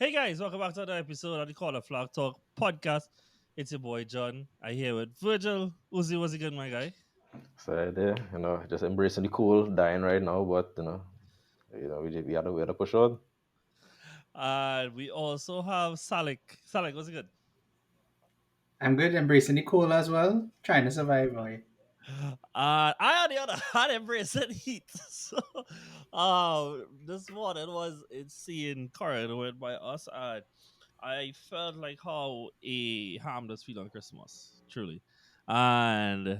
Hey guys, welcome back to another episode of the Corner Flag Talk podcast. It's your boy John. I here with Virgil. Uzi, what's it good, my guy? So there, just embracing the cool, dying right now, but we had to push on. And we also have Salik. Salik, what's it good? I'm good, embracing the cold as well. Trying to survive, boy. I on the other hand embrace the heat. So this morning was insane current went by us and I felt like how a ham does feel on Christmas, truly. And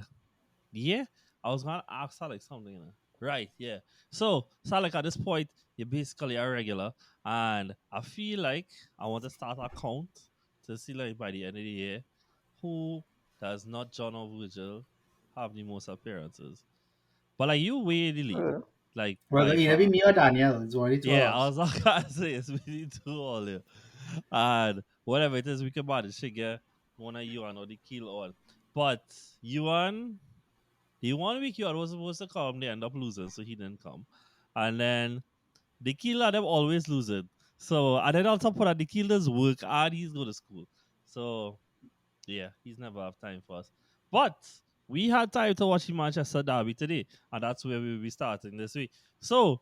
yeah, I was gonna ask Salik something, Right, yeah. So, Salik, at this point, you're basically a regular, and I feel like I want to start a count to see, like, by the end of the year, who does not John or Virgil have the most appearances. But like you way in the lead, Yeah. like Well, by it'll either be far. me or Daniel. It's one of the two Yeah, of I us. was not gonna say it's between two all here. And whatever it is, we can manage to get one of you and or the kill all. But Yuan, the 1 week Yuan was supposed to come, they end up losing, so he didn't come. And then the killer them always losing. So and then on top of that, the killers work and he's go to school. So yeah, he's never have time for us. But we had time to watch the Manchester Derby today, and that's where we'll be starting this week. So,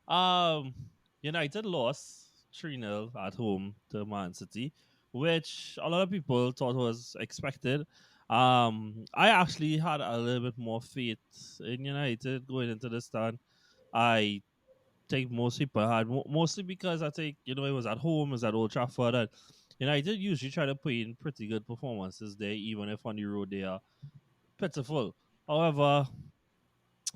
um, United lost 3-0 at home to Man City, which a lot of people thought was expected. I actually had a little bit more faith in United going into this stand. I think most people had mostly because I think it was at home, it was at Old Trafford, and United usually try to put in pretty good performances there, even if on the road they are pitiful. However,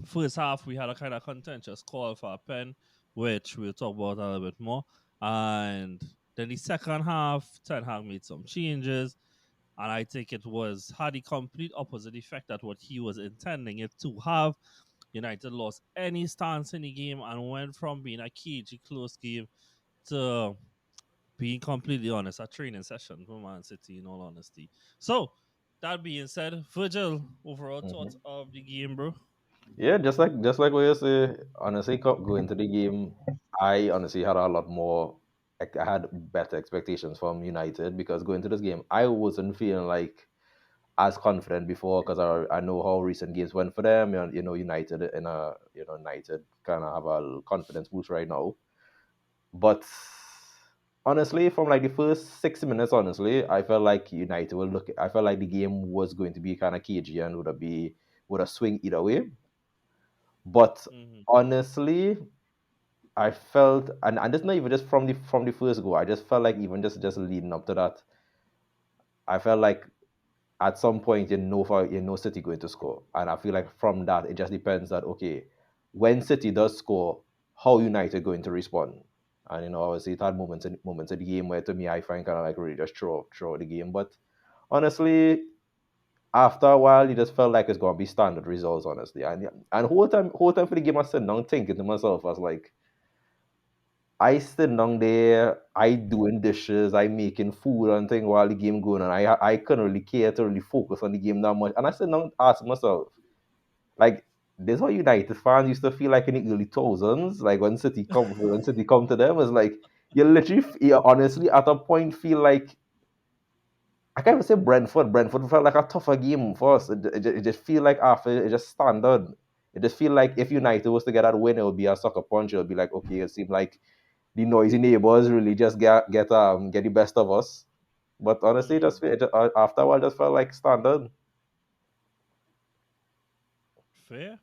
first half we had a kind of contentious call for a pen, which we'll talk about a little bit more, and then the second half, Ten Hag made some changes. And I think it was had the complete opposite effect that what he was intending it to have. United lost any stance in the game and went from being a cagey close game to being completely honest, a training session for Man City in all honesty. So that being said, Virgil, overall thoughts hmm of the game, bro? Yeah, just like what you say. Honestly, going to the game, I honestly had a lot more. I had better expectations from United because going to this game, I wasn't feeling like as confident before because I know how recent games went for them. United United kind of have a confidence boost right now. But honestly, from like the first 6 minutes, honestly, I felt like United will look. I felt like the game was going to be kind of cagey and would have swing either way. But Mm-hmm. honestly, I felt, and this not even just from the first goal. I just felt like even just leading up to that, I felt like at some point City going to score, and I feel like from that it just depends that okay, when City does score, how United going to respond. And obviously it had moments of the game where to me I find kind of like really just throw the game. But honestly, after a while, it just felt like it's gonna be standard results, honestly. And whole time for the game, I sitting down thinking to myself, I was like, I sitting down there, I doing dishes, I making food and thing while the game going, and I couldn't really care to really focus on the game that much. And I sitting down asking myself, like, this how United fans used to feel like in the early thousands, like when City come to them, it's like you honestly at a point feel like I can't even say Brentford. Brentford felt like a tougher game for us. It just feel like after it just standard. It just feel like if United was to get that win, it would be a sucker punch. It would be like, okay, it seemed like the noisy neighbors really just get the best of us. But honestly, Mm-hmm. after a while, just felt like standard. Fair.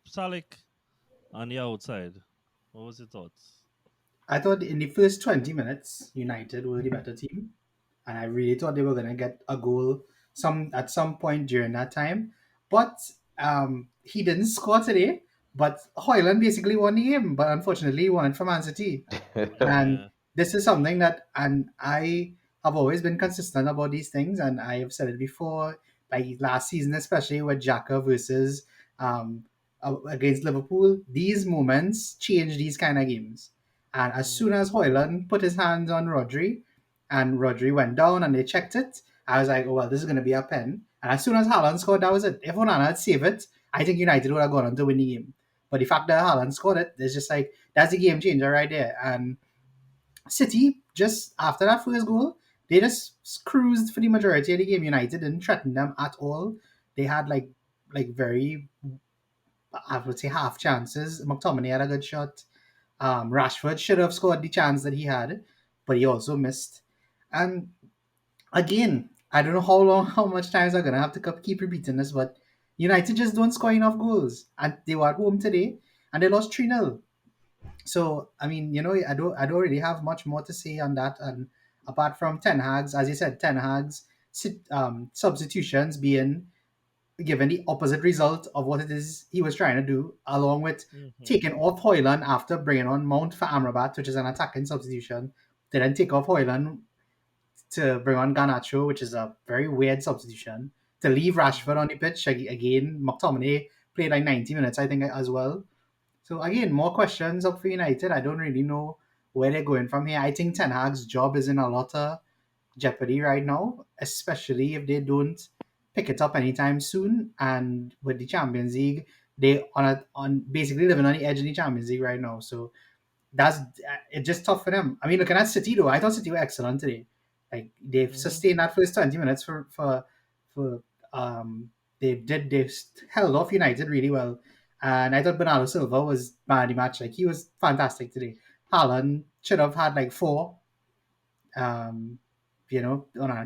Salik on the outside. What was your thoughts? I thought in the first 20 minutes, United were the better team. And I really thought they were going to get a goal at some point during that time. But he didn't score today. But Hoyland basically won the game. But unfortunately, he won it for Man City. And Yeah. this is something that, and I have always been consistent about these things, and I have said it before, like last season, especially with Xhaka versus um, against Liverpool, these moments change these kind of games. And as soon Mm-hmm. as Hoyland put his hands on Rodri, and Rodri went down and they checked it, I was like, oh, well, this is going to be a pen. And as soon as Haaland scored, that was it. If Onana had saved it, I think United would have gone on to win the game. But the fact that Haaland scored it, it's just like, that's the game changer right there. And City, just after that first goal, they just cruised for the majority of the game. United didn't threaten them at all. They had like very, I would say, half chances. McTominay had a good shot. Rashford should have scored the chance that he had, but he also missed. And again, I don't know how much times I'm gonna have to keep repeating this, but United just don't score enough goals, and they were at home today, and they lost 3-0. So I mean, I don't really have much more to say on that. And apart from Ten Hag's, as you said, Ten Hag's substitutions being given the opposite result of what it is he was trying to do, along with Mm-hmm. taking off Hoyland after bringing on Mount for Amrabat, which is an attacking substitution. They then take off Hoyland to bring on Garnacho, which is a very weird substitution. To leave Rashford Mm-hmm. on the pitch again, McTominay played like 90 minutes, I think, as well. So again, more questions up for United. I don't really know where they're going from here. I think Ten Hag's job is in a lot of jeopardy right now, especially if they don't pick it up anytime soon. And with the Champions League, they on basically living on the edge of the Champions League right now. So that's it's just tough for them. I mean, looking at City though, I thought City were excellent today. Like they've Mm-hmm. sustained that first 20 minutes for they held off United really well, and I thought Bernardo Silva was man of the match. Like he was fantastic today. Haaland should have had like four. Um, on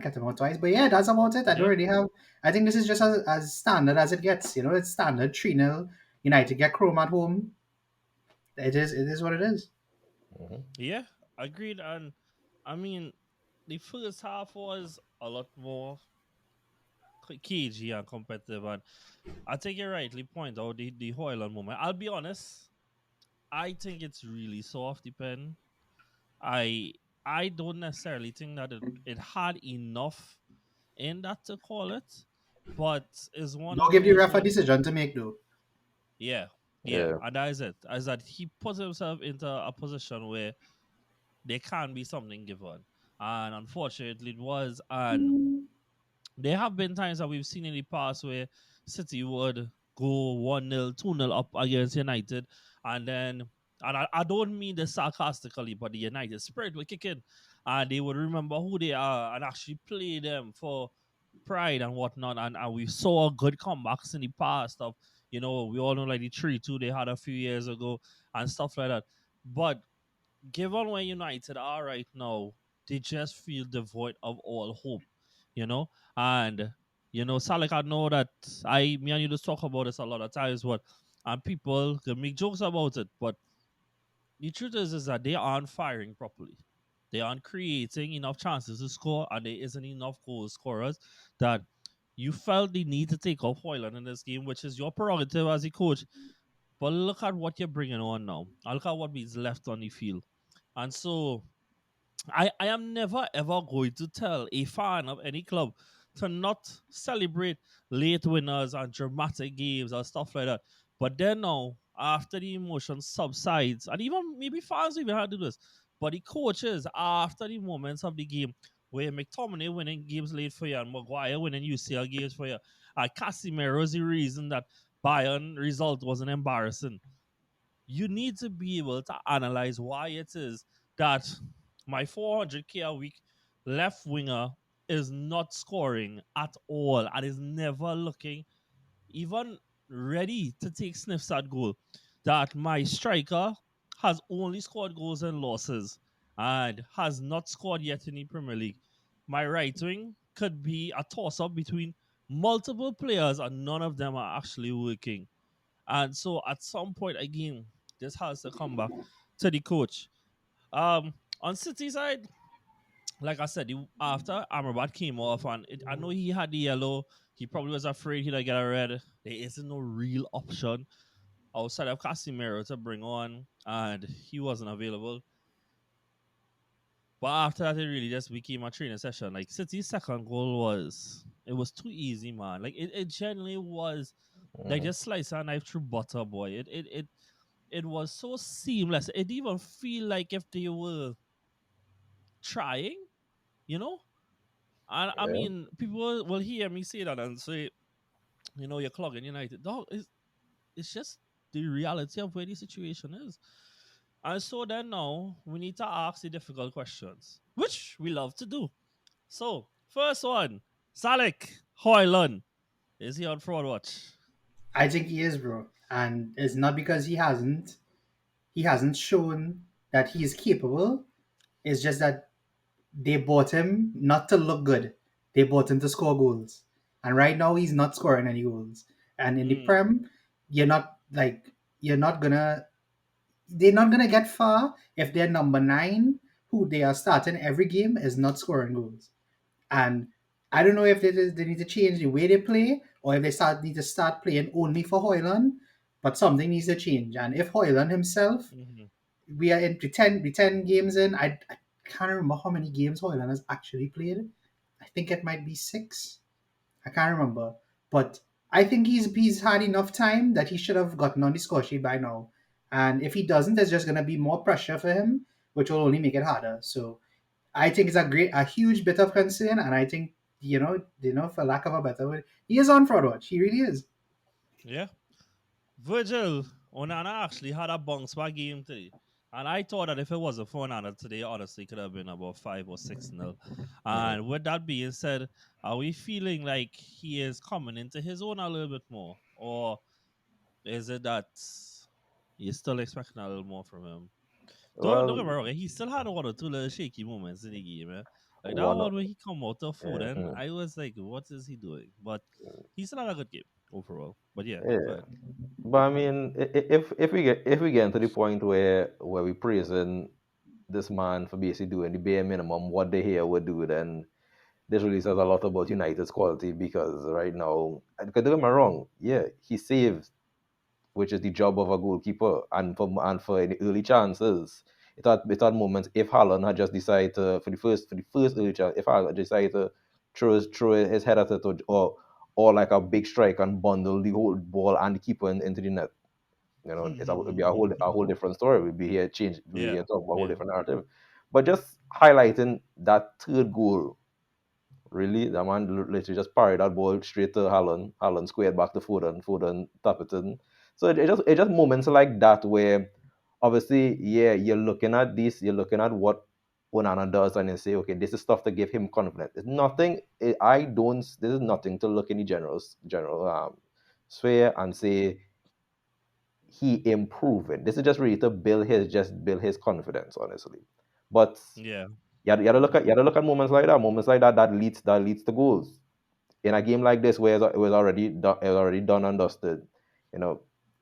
Nketiah twice, but yeah, that's about it. I don't Yeah. really have. I think this is just as standard as it gets. It's standard 3-0. United get Chrome at home. It is what it is. Mhm. Yeah. Agreed. And I mean, the first half was a lot more cagey and competitive. And I think you rightly point out the Hoyland moment. I'll be honest, I think it's really soft, depend. I I don't necessarily think that it had enough in that to call it, but it's one Don't of give the those ref a one. decision to make though. Yeah, yeah, Yeah. and that is it. As that he put himself into a position where there can be something given, and unfortunately it was. And there have been times that we've seen in the past where City would go 1-0, 2-0 up against United, and then, and I don't mean this sarcastically, but the United spirit will kick in, and they would remember who they are and actually play them for pride and whatnot. And we saw good comebacks in the past of, we all know like the 3-2 they had a few years ago and stuff like that. But given where United are right now, they just feel devoid of all hope, you know? And, Salik, I know that me and you just talk about this a lot of times, but and people can make jokes about it, but the truth is that they aren't firing properly. They aren't creating enough chances to score, and there isn't enough goal scorers that you felt the need to take off Hoyland in this game, which is your prerogative as a coach. But look at what you're bringing on now. And look at what is left on the field. And so I am never ever going to tell a fan of any club to not celebrate late winners and dramatic games and stuff like that. But then now, after the emotion subsides, and even maybe fans even had to do this, but the coaches, after the moments of the game where McTominay winning games late for you and Maguire winning UCL games for you, and Casemiro is the reason that Bayern result wasn't embarrassing, you need to be able to analyze why it is that my 400k a week left winger is not scoring at all and is never looking even ready to take sniffs at goal. That my striker has only scored goals and losses and has not scored yet in the Premier League. My right wing could be a toss up between multiple players and none of them are actually working. And so at some point again, this has to come back to the coach. On City side, like I said, after Amrabat came off, and I know he had the yellow, he probably was afraid he'd get a red. There isn't no real option outside of Casemiro to bring on, and he wasn't available. But after that, it really just became a training session. Like City's second goal it was too easy, man. Like it genuinely was. They Mhm. just slice a knife through butter, boy. It was so seamless. It didn't even feel like if they were trying, you know. And I Yeah. mean, people will hear me say that and say, you're clogging United. Dog, it's just the reality of where the situation is. And so then now we need to ask the difficult questions, which we love to do. So, first one, Salik Hoyland. Is he on fraud watch? I think he is, bro, and it's not because he hasn't shown that he is capable. It's just that they bought him not to look good. They bought him to score goals, and right now he's not scoring any goals. And in the Mm, Prem, you're not like you're not gonna they're not gonna get far if their number nine, who they are starting every game, is not scoring goals. And I don't know if they need to change the way they play or if need to start playing only for Hoyland, but something needs to change. And if Hoyland himself, mm-hmm. we are in the ten games in. I can't remember how many games Hoyland has actually played. I think it might be six. I can't remember, but I think he's had enough time that he should have gotten on the score sheet by now. And if he doesn't, there's just gonna be more pressure for him, which will only make it harder. So I think it's a huge bit of concern, and I think for lack of a better word, he is on fraud watch. He really is. Yeah. Virgil, Onana actually had a bounce back game today. And I thought that if it wasn't for Onana today, honestly, it could have been about 5 or 6 nil. Mhm. And with that being said, are we feeling like he is coming into his own a little bit more? Or is it that you're still expecting a little more from him? Don't get Well, me wrong, he still had one or two little shaky moments in the game, man. Like that one. one where he come out of food and Mhm. I was like, what is he doing? But he still had a good game overall. But yeah, go Yeah, ahead. but I mean, if we get into the point where we praising this man for basically doing the bare minimum, what they here would do, then this really says a lot about United's quality because right now, because don't get me wrong, yeah, he saved, which is the job of a goalkeeper, and for any early chances, it had moments if Haaland had just decided to for the first early chance, if Haaland decided to throw his head at it or like a big strike and bundle the whole ball and the keeper into the net. It'd be a whole different story. We'd be Yeah, here talking about a whole yeah. different narrative. But just highlighting that third goal, really, the man literally just parried that ball straight to Haaland. Haaland squared back to Foden. Foden tap it in. So it just moments like that where obviously, yeah, you're looking at what Onana does, and you say, okay, this is stuff to give him confidence. It's nothing. I don't. This is nothing to look in the general sphere and say he improving. This is just really to build his confidence, honestly. But Yeah. you gotta look at moments like that that leads to goals. In a game like this where it was already done and dusted, you know,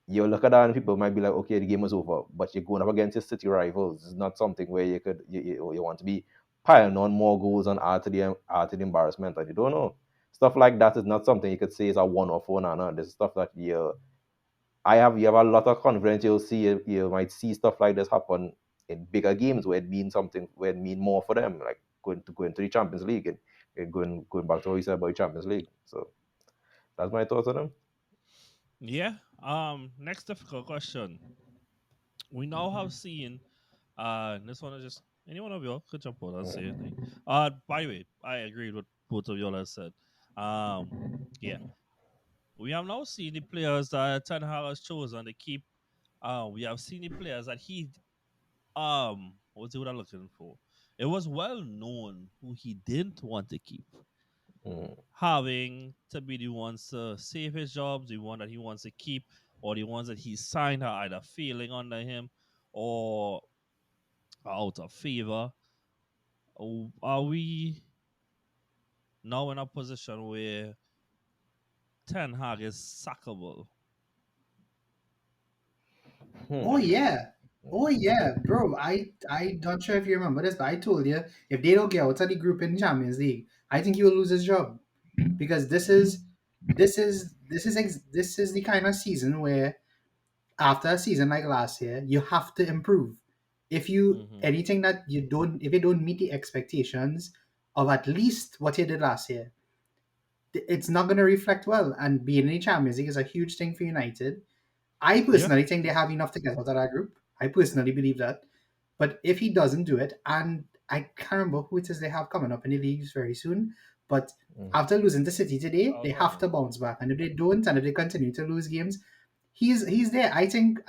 you look at that and people might be like, okay, the game is over. But you're going up against your city rivals. It's not something where you want to be piling on more goals and add to the embarrassment. And you don't know. Stuff like that is not something you could say is a one-off one. No, this is stuff that you have a lot of confidence. You might see stuff like this happen in bigger games where it means something, where it mean more for them, like going to the Champions League and going back to what you said about the Champions League. So that's my thoughts on them. Yeah. Next difficult question. We now have seen this one is just any one of y'all could jump on and say anything. By the way, I agreed with both of y'all have said. Um yeah. We have now seen the players that Ten Hag has chosen to keep. We have seen the players that he what's it what I'm looking for? It was well known who he didn't want to keep. Mm. Having to be the ones to save his jobs, the one that he wants to keep, or the ones that he signed are either failing under him or are out of favor. Are we now in a position where Ten Hag is sackable? Oh Hmm. yeah, oh yeah, bro. I not sure if you remember this, but I told you if they don't get out of the group in Champions League, I think he will lose his job because this is the kind of season where after a season like last year, you have to improve. If you Mm-hmm. anything that you don't if you don't meet the expectations of at least what you did last year, it's not going to reflect well. And being in the Champions League is a huge thing for United. I Yeah. personally think they have enough to get out of that group. I personally believe that. But if he doesn't do it, and I can't remember who it is they have coming up in the leagues very soon, but Mm. after losing to City today, they have to Southampton. bounce back. And if they don't, and if they continue to lose games, he's there. I think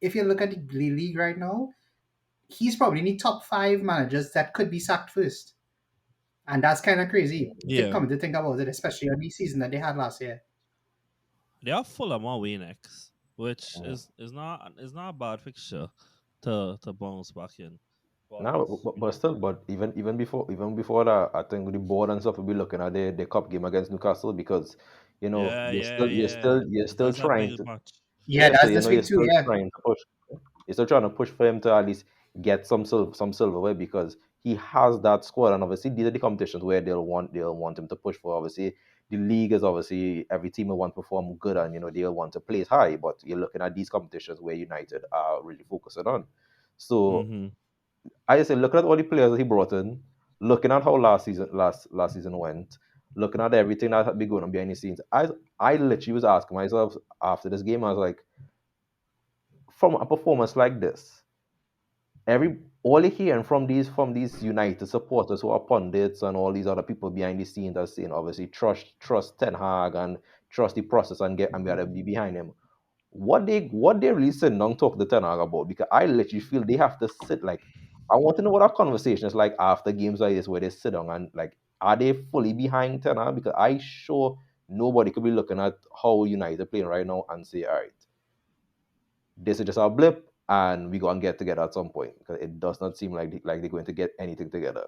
if you look at the league right now, he's probably in the top five managers that could be sacked first. And that's kind of crazy. Yeah, Come to think about it, especially on the season that they had last year. they are full of away next, which Mm. is not a bad fixture to bounce back in. But No, but still, but even before that, I think the board and stuff will be looking at the cup game against Newcastle because yeah, you're yeah, still you're yeah. still you're still That's a trying big to, match. Yeah, yeah, so that's this you're week too. still Yeah. trying to push. You're still trying to push for him to at least get some silverware because he has that squad, and obviously these are the competitions where they'll want him to push for. Obviously, the league is obviously every team will want to perform good, and they'll want to place high. But you're looking at these competitions where United are really focusing on. So Mm-hmm. I just say, looking at all the players that he brought in, looking at how last season went, looking at everything that had been going on behind the scenes, I literally was asking myself after this game, I was like, from a performance like this, every all you hearing from these United supporters who are pundits and all these other people behind the scenes are saying obviously trust Ten Hag and trust the process and we gotta be behind him. What they really sitting down talk to Ten Hag about? Because I literally feel they have to sit like I want to know what our conversation is like after games like this where they sit down and like are they fully behind Ten Hag? Because I sure nobody could be looking at how United playing right now and say, all right, this is just a blip and we gonna get together at some point because it does not seem like they're going to get anything together.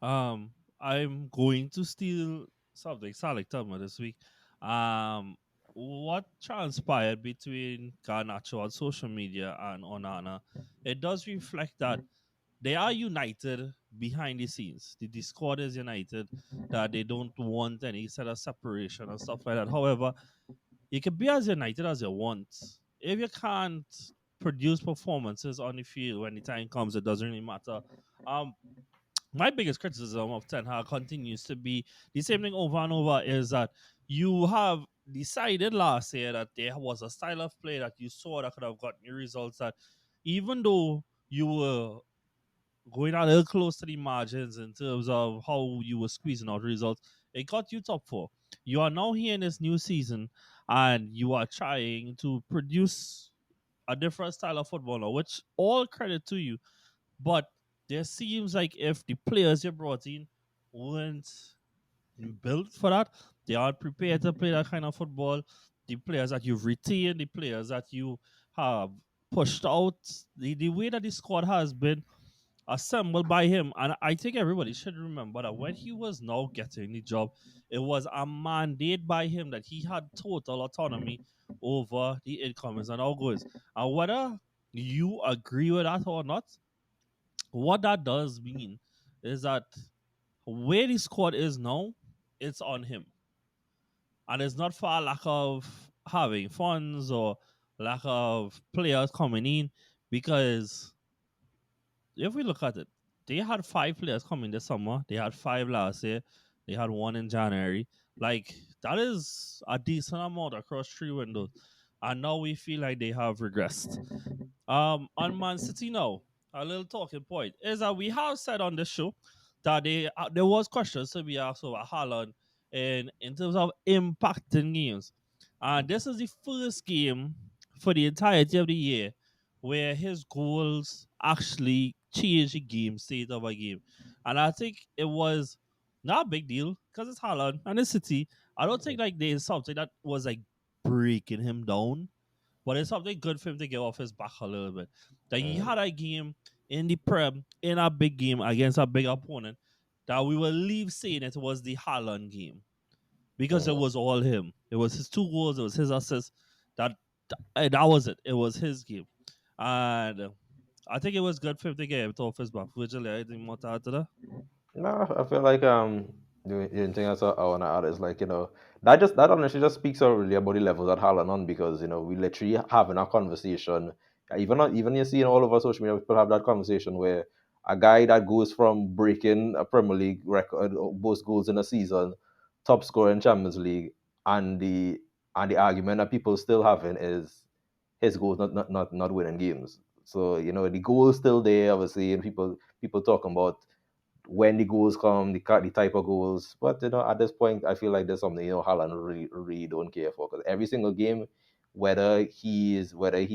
Um, I'm going to steal something Salik told me this week. Um, what transpired between Garnacho on social media and Onana, it does reflect that they are united behind the scenes. The Discord is united, that they don't want any sort of separation and stuff like that. However, you can be as united as you want. If you can't produce performances on the field when the time comes, it doesn't really matter. Um, my biggest criticism of Ten Hag continues to be the same thing over and over is that you have decided last year that there was a style of play that you saw that could have gotten you results that even though you were going a little close to the margins in terms of how you were squeezing out results, it got you top four. You are now here in this new season and you are trying to produce a different style of football now, which all credit to you. But there seems like if the players you brought in weren't built for that, they aren't prepared to play that kind of football. The players that you've retained, the players that you have pushed out, the way that the squad has been assembled by him. And I think everybody should remember that when he was now getting the job, it was a mandate by him that he had total autonomy over the incomings and outgoings. And whether you agree with that or not, what that does mean is that where the squad is now, it's on him. And it's not for a lack of having funds or lack of players coming in, because if we look at it, they had five players coming this summer. They had five last year. They had one in January. Like that is a decent amount across three windows. And now we feel like they have regressed. On Man City now, a little talking point is that we have said on the show that there was questions to be asked over Haaland in terms of impacting games, and this is the first game for the entirety of the year where his goals actually changed the game state of a game, and I think it was not a big deal because it's Haaland and it's City. I don't think like there's something that was like breaking him down, but it's something good for him to get off his back a little bit. That he Mm. had a game in the Prem, in a big game against a big opponent, that we will leave saying it was the Haaland game because it Mm. was all him. It was his two goals, it was his assists. That was it. It was his game. And I think it was good for him to get it off his back. Virgil, anything more to add to that? No, I feel like the thing I want to add is like that honestly just speaks out really about the levels that Haaland on because we literally having a conversation. Even you see in all over social media people have that conversation where a guy that goes from breaking a Premier League record, most goals in a season, top scorer in Champions League, and the argument that people still having is his goals not winning games. So the goal is still there obviously, and people talking about when the goals come, the type of goals. But at this point, I feel like there's something Haaland really really don't care for because every single game whether he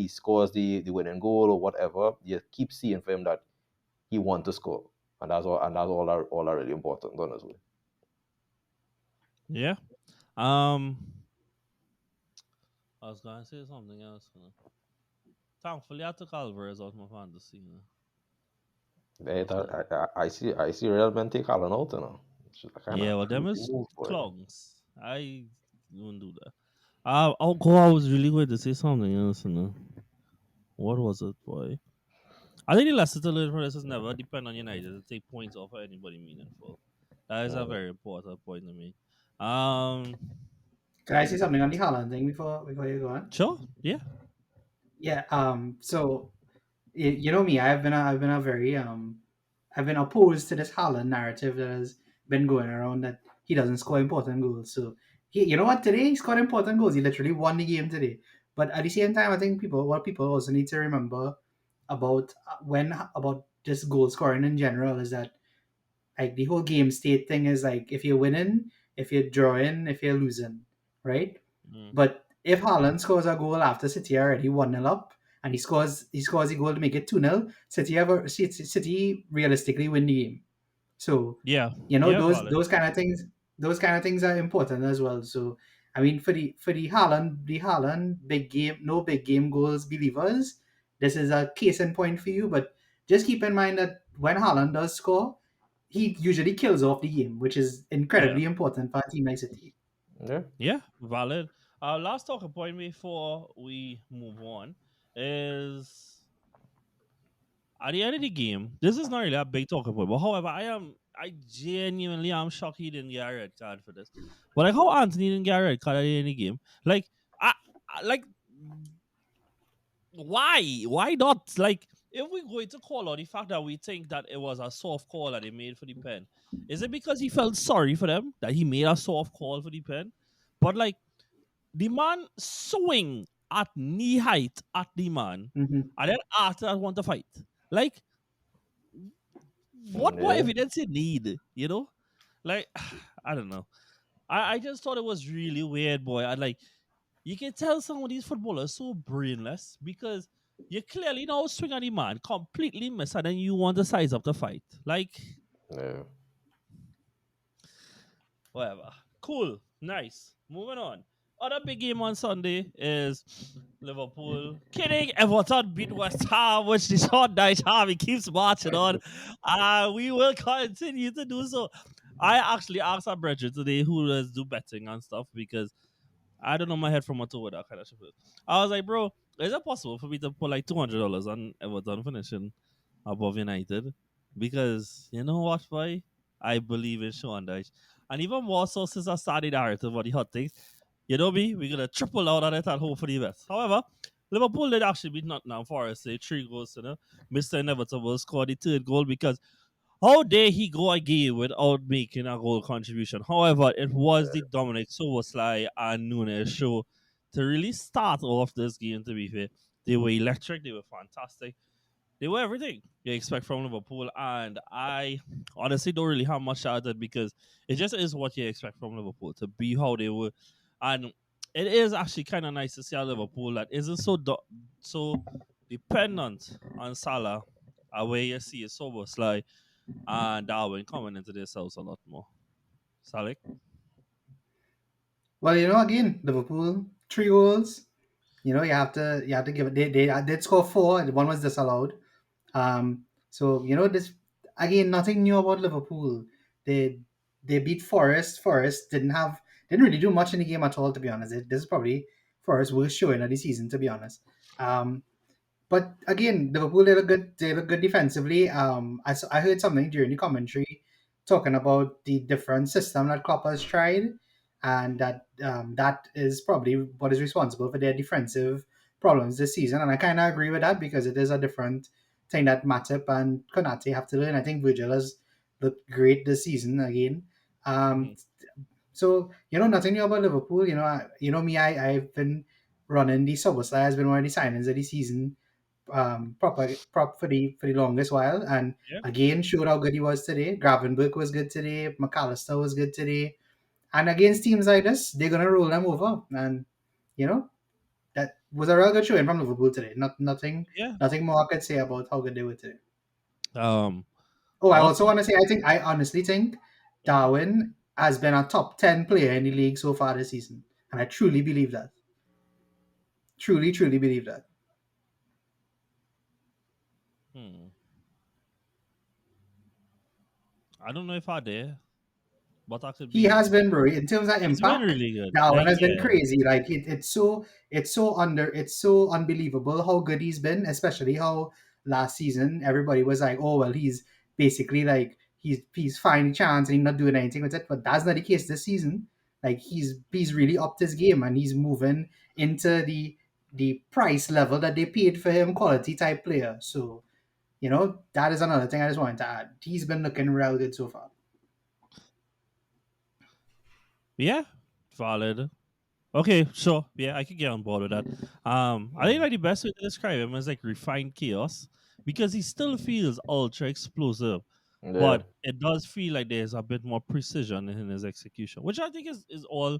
scores the winning goal or whatever, you keep seeing for him that he wants to score, and that's all are really important, honestly. Yeah. Um, I was gonna say something else. Thankfully, I took Alvarez out my fantasy. That's good. I see Real Men take Allen out, It's just a kind Yeah, of well, them crazy is move, boy. clogs. I wouldn't do that. Oh, God, I was really going to say something else. What was it, boy? I think the lesson to learn from this is never depend on United to take points off of anybody meaningful. That is a Mm. very important point to me. Um, Can I say something on the Haaland thing before you go on? sure, yeah, Yeah. So you know me, I've been a very I've been opposed to this Haaland narrative that has been going around that he doesn't score important goals. So you know what? Today he scored important goals. He literally won the game today. But at the same time, I think what people also need to remember about about just goal scoring in general is that like the whole game state thing is like if you're winning, if you're drawing, if you're losing, right? mm, But if Haaland scores a goal after City are already 1-0 up and he scores a goal to make it 2-0, City realistically win the game. So, yeah, you know, yeah, those valid. those kind of things are important as well. So I mean for the Haaland big game, no big game goals believers, this is a case in point for you. But just keep in mind that when Haaland does score, he usually kills off the game, which is Yeah, incredibly important for a team like City. Yeah. yeah, valid. Last talking point before we move on is at the end of the game. This is not really a big talking point, but however, I genuinely am shocked he didn't get a red card for this. But like how Anthony didn't get a red card at the end of the game, like like why not? Like if we're going to call out the fact that we think that it was a soft call that they made for the pen, is it because he felt sorry for them that he made a soft call for the pen? But like the man swing at knee height at the man, Hmm. and then after that want to fight. Like what more Yeah. evidence you need? You know, like I don't know. I just thought it was really weird, boy. I like you can tell some of these footballers so brainless because you clearly know swing at the man, completely miss, and then you want to size up the fight. Like Yeah. whatever. Cool. Nice. Moving on. Other big game on Sunday is Liverpool. Kidding. Everton beat West Ham, which the short night Harvey keeps marching on. We will continue to do so. I actually asked our brethren today who does do betting and stuff because I don't know my head from a toe with that kind of shit. I was like, bro, is it possible for me to put like $200 on Everton finishing above United? Because you know what, boy? I believe in Sean Dyche. And even more so since I started the narrative about the hot things. You know me, we're gonna triple out on it and hope for the best. However, Liverpool did actually beat Nottingham Forest, say 3 goals to nil. Mr. Inevitable scored the third goal because how dare he go again without making a goal contribution? However, it was the Dominic Soboslai and Nunes show to really start off this game, to be fair. They were electric, they were fantastic. They were everything you expect from Liverpool, and I honestly don't really have much to add to it because it just is what you expect from Liverpool to be how they were, and it is actually kind of nice to see a Liverpool that isn't so dependent on Salah, where you see a Soboslai and Darwin coming into this house a lot more. Salik? Well, you know, again, Liverpool 3 goals. You know, you have to give it. They did score four. And one was disallowed. So you know this again. Nothing new about Liverpool. They they beat Forest. Forest didn't really do much in the game at all. To be honest, this is probably Forest's worst showing of the season. To be honest. But again, Liverpool they look good. They look good defensively. I heard something during the commentary talking about the different system that Klopp has tried, and that is probably what is responsible for their defensive problems this season. And I kind of agree with that because it is a different thing that Matip and Konate have to learn. I think Virgil has looked great this season again. Um, Mm-hmm. so you know nothing new about Liverpool. You know me. I've been running the Soboslai has been one of the signings of the season prop for the longest while, and Yeah. again showed how good he was today. Gravenberg was good today. McAllister was good today, and against teams like this, they're gonna roll them over, and you know that was a real good showing from Liverpool today. Yeah. Nothing more I could say about how good they were today. Um. Oh, I Also, also want to say I honestly think mhm. Darwin has been a top 10 player in the league so far this season, and I truly believe that. Truly believe that. Hmm. I don't know if I dare, but I could He be has wrong. been, bro. In terms of He's been impact, really good. Darwin Like, has been yeah. crazy. Like it's so unbelievable how good he's been, especially how last season everybody was like, oh well, he's basically like he's finding chance and he's not doing anything with it. But that's not the case this season. Like he's really upped his game and he's moving into the price level that they paid for him, quality type player. So that is another thing I just wanted to add. He's been looking real good so far. Yeah. Valid. Okay, sure. Yeah, I could get on board with that. I think like the best way to describe him is like refined chaos because he still feels ultra explosive, Yeah. but it does feel like there's a bit more precision in his execution, which I think is all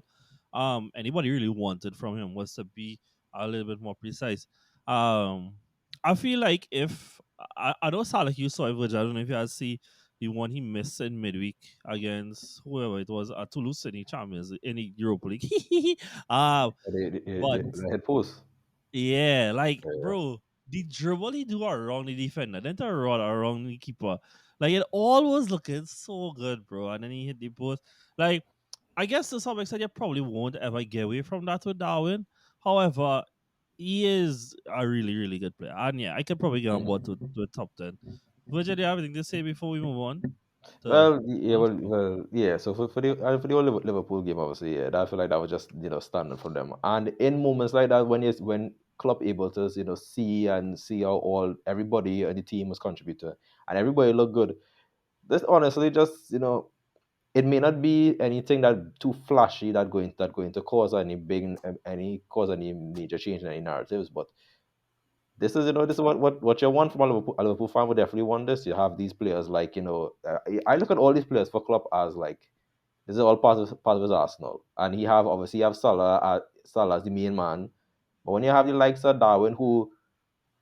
anybody really wanted from him was to be a little bit more precise. Um, I feel like if I know Salah you saw it, which I don't know if you guys see the one he missed in midweek against whoever it was, Toulouse in the Champions in the Europa League. uh, but The head post. yeah, like Yeah. bro, the dribble he do around the defender, then to run around the keeper, like it all was looking so good, bro. And then he hit the post. Like I guess to some extent, you probably won't ever get away from that with Darwin. However, he is a really, really good player. And yeah, I could probably get on board to a top 10. Virgil, do you have anything to say before we move on to Yeah, yeah. So for the whole Liverpool game, obviously, yeah, I feel like that was just standard for them. And in moments like that, when club able to see how all everybody on the team was contributing and everybody looked good. This honestly just it may not be anything that too flashy that going to cause any major change in any narratives, but this is what you want from a Liverpool fan would definitely want this. You have these players like I look at all these players for club as like this is all part of his arsenal, and obviously you have Salah as the main man, but when you have the likes of Darwin who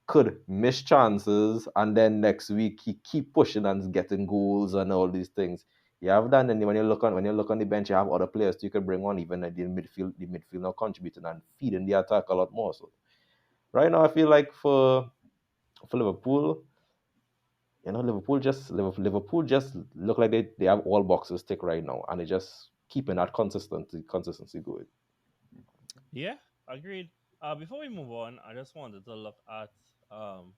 could miss chances and then next week he keep pushing and getting goals and all these things. You have that, and then when you look on the bench, you have other players you can bring on even at the midfield now contributing and feeding the attack a lot more. So right now I feel like for Liverpool, Liverpool just look like they have all boxes tick right now, and they just keeping that consistency going. yeah, agreed. Before we move on, I just wanted to look at um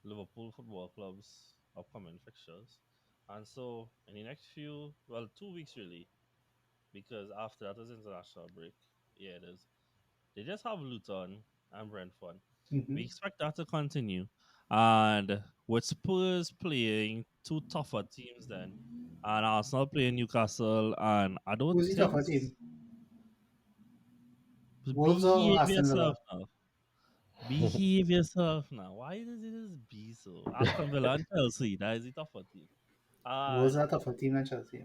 Liverpool Football Club's upcoming fixtures. And so in the next 2 weeks really, because after that is international break. Yeah, it is. They just have Luton and Brentford. We Mhm. expect that to continue. And with Spurs playing two tougher teams then, and Arsenal playing Newcastle, and I don't Who's the think tougher team? Wolves or behave Aston yourself Villa? now. Behave yourself now. Why does it just be so? Aston Villa and Chelsea, that is the tougher team. Wolves And are tougher team than Chelsea.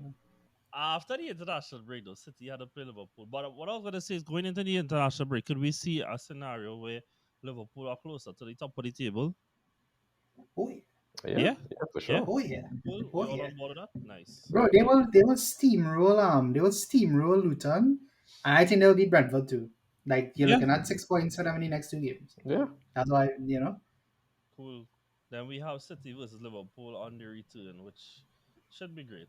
after the international break, though, City had to play Liverpool. But what I was going to say is going into the international break, could we see a scenario where Liverpool are closer to the top of the table? Oh yeah. Yeah, Yeah? yeah, for Yeah? sure. Oh yeah. Cool. We Oh all yeah. on board with that? Nice. Bro, they will steamroll Luton, and I think they'll beat Brentford too. Like you're Yeah? looking at 6 points for them in the next two games. Yeah, That's why. Cool. Then we have City versus Liverpool on the return, which should be great,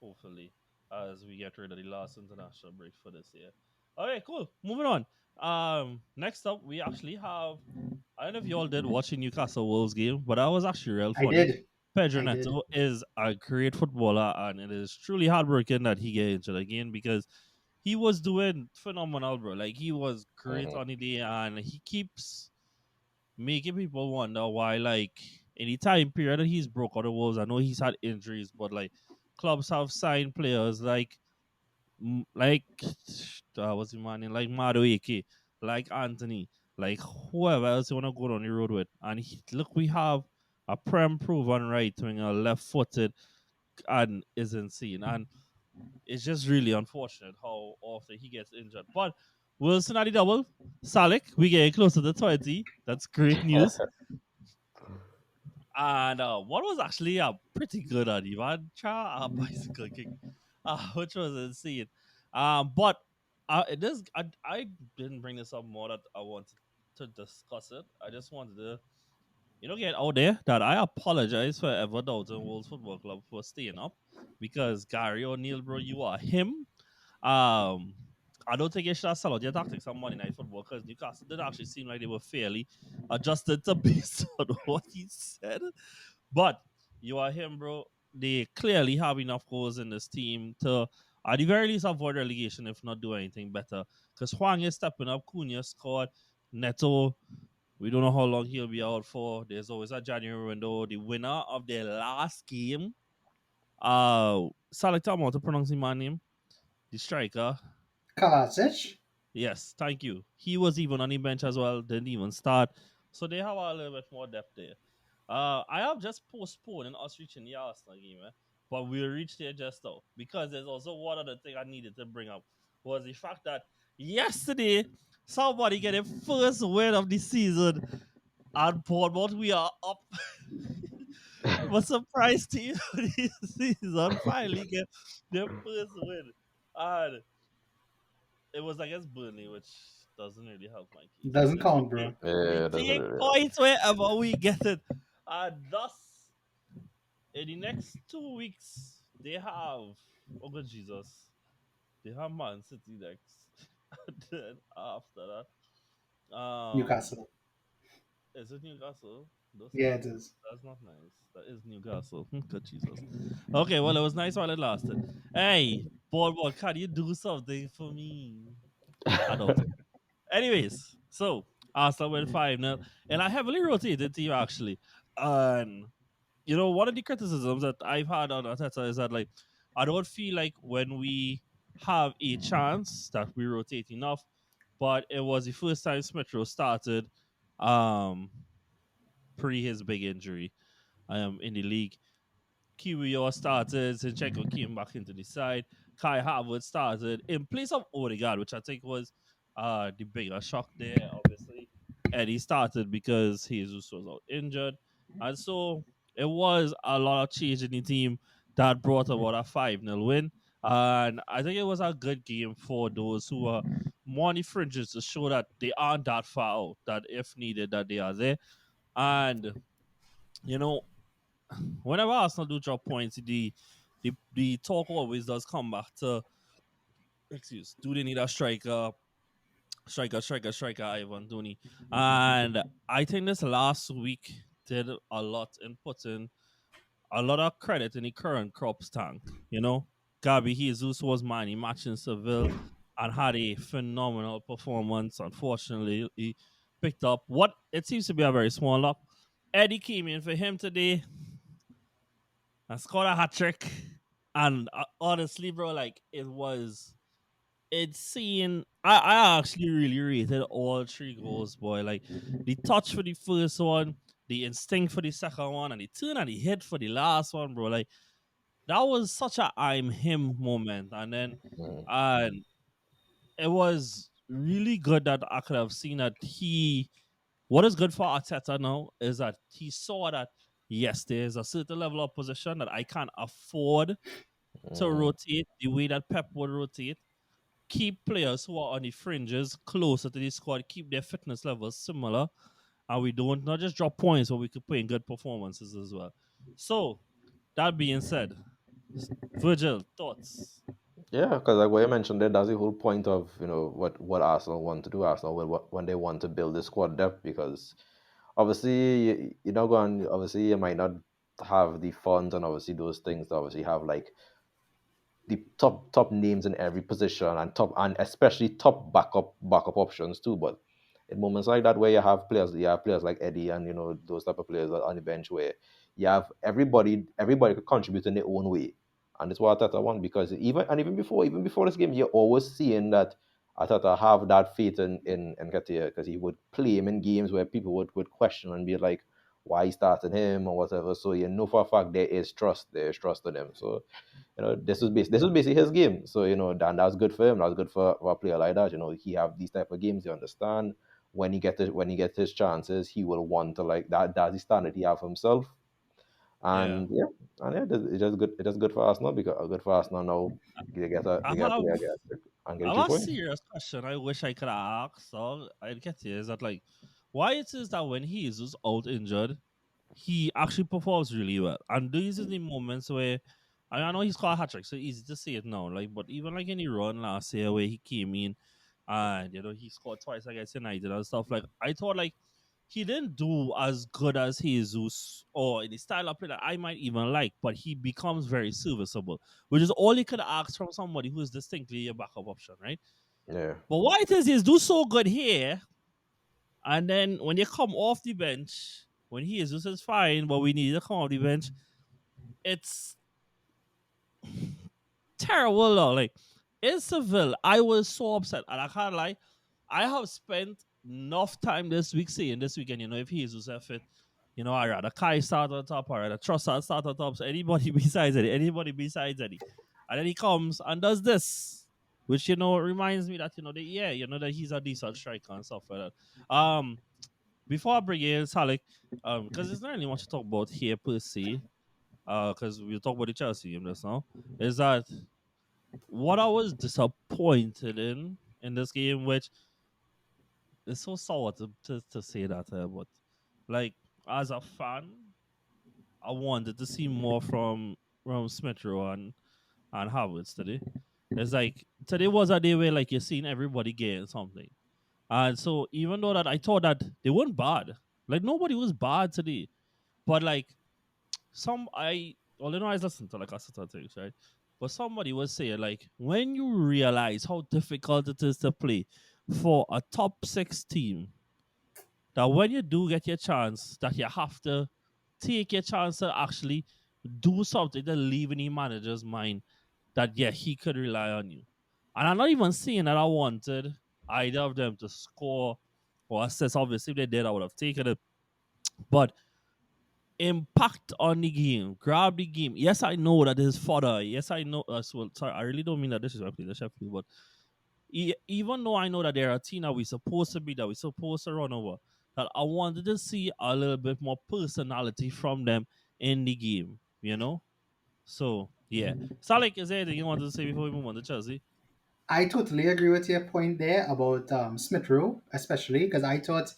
hopefully, as we get rid of the last international break for this year. Okay, cool. Moving on. Next up, we actually have. I don't know if you all did watch the Newcastle Wolves game, but that was actually real I funny. did. Pedro I did. Neto is a great footballer, and it is truly heartbreaking that he get injured again because he was doing phenomenal, bro. Like he was great hmm on the day, and he keeps making people wonder why, like, any time period that he's broke out the Wolves, I know he's had injuries, but like clubs have signed players like what's his man name? Like Madueke, like Anthony, like whoever else you wanna go down the road with. And look, we have a prem proven right winger, left footed, and is insane. And it's just really unfortunate how often he gets injured. But Wilson at the double. Salik, we getting closer to 20. That's great news. And what was actually a pretty good at Ivan Cha, a bicycle kick, which was insane. But I didn't bring this up more that I wanted to discuss it. I just wanted to, get out there that I apologize for ever doubting Wolves Football Club for staying up because Gary O'Neill, bro, you are him. Um, I don't think you should have sold out your tactics on Monday Night Football because Newcastle did actually seem like they were fairly adjusted to based on what he said. But you are him, bro. They clearly have enough goals in this team to, at the very least, avoid relegation, if not do anything better. Because Huang is stepping up. Cunha scored. Neto, we don't know how long he'll be out for. There's always a January window. The winner of their last game, Salak Tamo to pronounce my name, the striker. Kalasic? Yes, thank you. He was even on the bench as well, didn't even start. So they have a little bit more depth there. I have just postponed us reaching the Arsenal game, but we'll reach there just now. Because there's also one other thing I needed to bring up was the fact that yesterday somebody get a first win of the season and Bournemouth we are up. What surprise team this season finally get their first win. And it was against Burnley, which doesn't really help my case. But Doesn't count, bro. we Yeah, that's take it. points wherever we get it. And thus, in the next 2 weeks, they have, oh good Jesus, they have Man City next. And then after that, Newcastle. is it Newcastle? Yeah, it is. That's not nice. That is Newcastle. Good Jesus. Okay, well, it was nice while it lasted. Hey, board, can you do something for me? I don't. Anyways, so Arsenal went 5-0. And I heavily rotated team actually. And one of the criticisms that I've had on Arteta is that like I don't feel like when we have a chance that we rotate enough. But it was the first time Smith Rowe started um pre his big injury in the league. Kiwior started, Zinchenko came back into the side, Kai Havertz started in place of Odegaard, which I think was the bigger shock there, obviously. And he started because Jesus was out injured. And so it was a lot of change in the team that brought about a 5-0 win. And I think it was a good game for those who are more on the fringes to show that they aren't that far out, that if needed, that they are there. And, you know, whenever Arsenal do drop points, the talk always does come back to do they need a striker, Ivan Dooney. And I think this last week did a lot in putting a lot of credit in the current crops tank. Gabi Jesus was man, he matched in Seville and had a phenomenal performance. Unfortunately, he picked up what it seems to be a very small lock. Eddie came in for him today and scored a hat trick. And honestly, bro, like it's seeing. I actually really rated all three goals, boy. Like the touch for the first one, the instinct for the second one, and the turn and the hit for the last one, bro. Like that was such a I'm him moment. And then Mm. and it was really good that I could have seen that he what is good for Arteta now is that he saw that yes, there's a certain level of position that I can't afford to Mm. rotate the way that Pep would rotate. Keep players who are on the fringes closer to the squad, keep their fitness levels similar, and we don't not just drop points, but we could put in good performances as well. So, that being said, Virgil, thoughts? Yeah, because like what you mentioned there, that's the whole point of what Arsenal want to do. Arsenal when they want to build the squad depth, because obviously you're not going. Obviously, you might not have the funds and obviously those things. To obviously, have like the top names in every position and especially top backup options too. But in moments like that where you have players like Eddie and those type of players on the bench where you have everybody could contribute in their own way. And it's what Atata want, because even before this game, you're always seeing that Atata have that faith in Nketiah, because he would play him in games where people would question and be like, why he started him or whatever. So you know for a fact there is trust. There is trust in him. So this was basically his game. So that's good for him. That's good for a player like that. He have these type of games. You understand when he gets his chances, he will want to like that. That's the standard he have for himself. Yeah. It's just good. It's just good for us now because good for us now. I They get a have player and get I a have 3 a point. serious question I wish I could ask. So I'd get here is that like why it is that when he is out injured, he actually performs really well. And these are the moments where I know he's called a hat trick, so easy to say it now. Like, but even like in the run last year where he came in and he scored twice against United and stuff. Like I thought like he didn't do as good as Jesus or in the style of play that I might even like, but he becomes very serviceable, which is all you could ask from somebody who is distinctly a backup option, right? Yeah. But why it is do so good here, and then when you come off the bench, when he is fine, but we need to come off the bench, it's terrible. Though. Like in Seville, I was so upset, and I can't lie. I have spent enough time this week saying this weekend, if he is fit, I rather Kai start on top, or rather Trossard start on top. So anybody besides Eddie, and then he comes and does this, which reminds me that that he's a decent striker and stuff like that. Before I bring in Salik, because there's not really much to talk about here per se, because we'll talk about the Chelsea game just now, is that what I was disappointed in this game, which is so sour to say that, but like as a fan, I wanted to see more from Smith Rowe and Havertz today. It's like today was a day where like you're seeing everybody getting something, and so even though that I thought that they weren't bad, like nobody was bad today, but like well, I was listening to like a certain things, right? But somebody was saying like when you realize how difficult it is to play for a top six team, that when you do get your chance, that you have to take your chance to actually do something to leave in the manager's mind that he could rely on you. And I'm not even saying that I wanted either of them to score or assist. Obviously, if they did, I would have taken it. But impact on the game, grab the game. Yes, I know that is fodder. Yes, I know. Sorry, I really don't mean that this is actually the Sheffield, but even though I know that they're a team that we're supposed to be, that we're supposed to run over, that I wanted to see a little bit more personality from them in the game. So yeah. Salik, is there anything you wanted to say before we move on to Chelsea? I totally agree with your point there about Smith Rowe, especially because I thought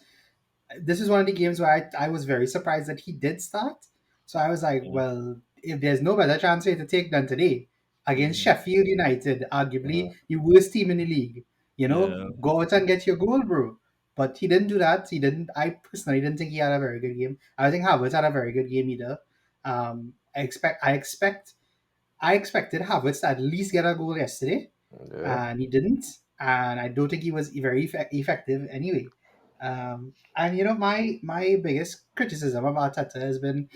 this is one of the games where I was very surprised that he did start. So I was like, Yeah. well, if there's no better chance for you to take than today against Hmm. Sheffield United, arguably Mhm. the worst team in the league, Yeah. go out and get your goal, bro. But he didn't do that. He didn't. I personally didn't think he had a very good game. I don't think Havertz had a very good game either. I expected Havertz to at least get a goal yesterday, Yeah. and he didn't. And I don't think he was very effective anyway. And my biggest criticism of Arteta has been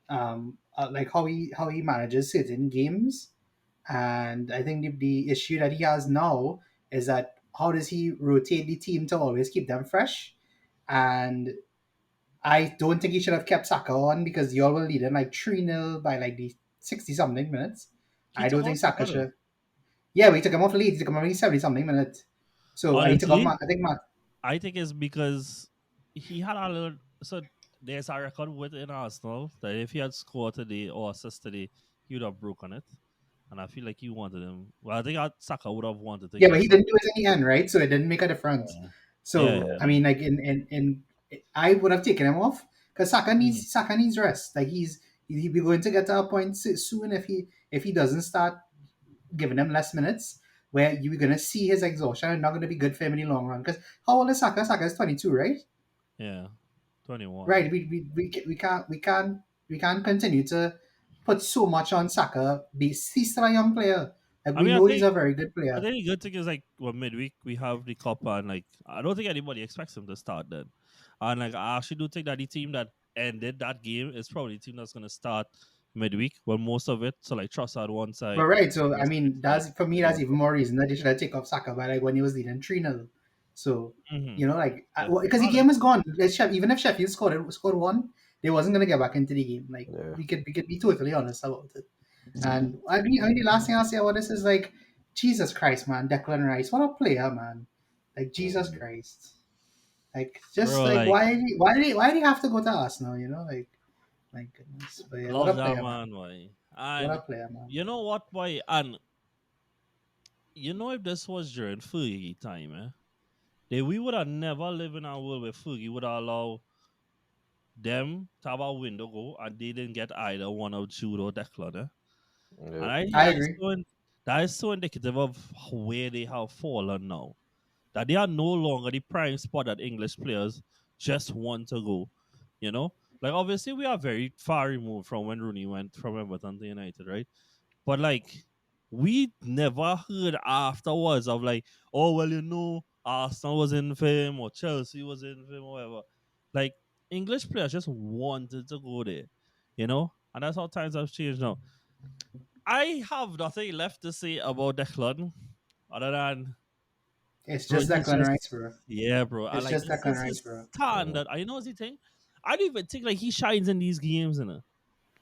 like how he manages certain games, and I think the issue that he has now is that how does he rotate the team to always keep them fresh? And I don't think he should have kept Saka on because y'all were leading like 3-0 by like the 60 something minutes. He I took don't out think Saka Saka though. should. Yeah, we took him off the lead. He took him only 70 something minutes. So he took off, Honestly, I think, I think it's because he had a little. So there's a record within Arsenal that if he had scored today or assisted today, he would have broken it. And I feel like he wanted him. Well, I think Saka would have wanted to yeah, but get he some. didn't do it in the end, right? So it didn't make a difference. Yeah, So yeah. I mean, like in I would have taken him off because Mhm. Saka needs rest. Like he'll be going to get to a point soon if he doesn't start giving him less minutes, where you're gonna see his exhaustion and not gonna be good for him in the long run. Because how old is Saka? Saka is 22, right? Yeah. 21. Right. We can't continue to put so much on Saka. He's still a young player. Like I we mean, know he's a very good I player. think the good thing is like well midweek we have the cup and like I don't think anybody expects him to start then. And like I actually do think that the team that ended that game is probably the team that's gonna start midweek. Well most of it. So like Trossard one But side, right, so I Smith mean, side, that's for me. the That's other even more reason that they should have taken off Saka by like when he was leading 3-0. So side. like Yeah. because the All game is gone. Even if Sheffield scored one, they wasn't gonna get back into the game. Like Yeah. we could be totally honest about it. And I mean, the last thing I'll say about this is like, Jesus Christ, man, Declan Rice, what a player, man! Like Jesus Mhm. Christ, like just Bro, like like, why do you have to go to Arsenal? You know, like my goodness, but yeah, what love a that player, man! man, boy. What a And player, man! you know what, boy? And you know, if this was during Fergie time, we would have never lived in a world where Fergie would allow them to have a window go and they didn't get either one of Jude or Declan. Yeah. And I think I agree. that is so indicative of where they have fallen now. That they are no longer the prime spot that English players just want to go. You know? Like, obviously, we are very far removed from when Rooney went from Everton to United, right? But, like, we never heard afterwards of, like, oh, well, Arsenal was in for him or Chelsea was in for him or whatever. Like, English players just wanted to go there, you know? And that's how times have changed now. I have nothing left to say about Declan other than, It's bro, just he's Declan just, Rice, bro. yeah, bro. I It's like just it's Declan just Rice, his bro. standard. I know what he think. I don't even think like he shines in these games,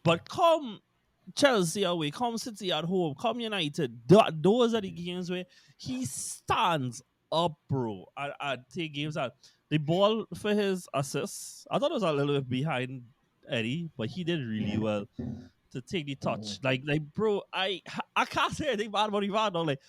But come Chelsea away, come City at home, come United. Those are the games where he stands up, bro, and take games out. The ball for his assists, I thought it was a little bit behind Eddie, but he did really well to take the touch. Like, bro, I can't say anything bad about Ivan. Like,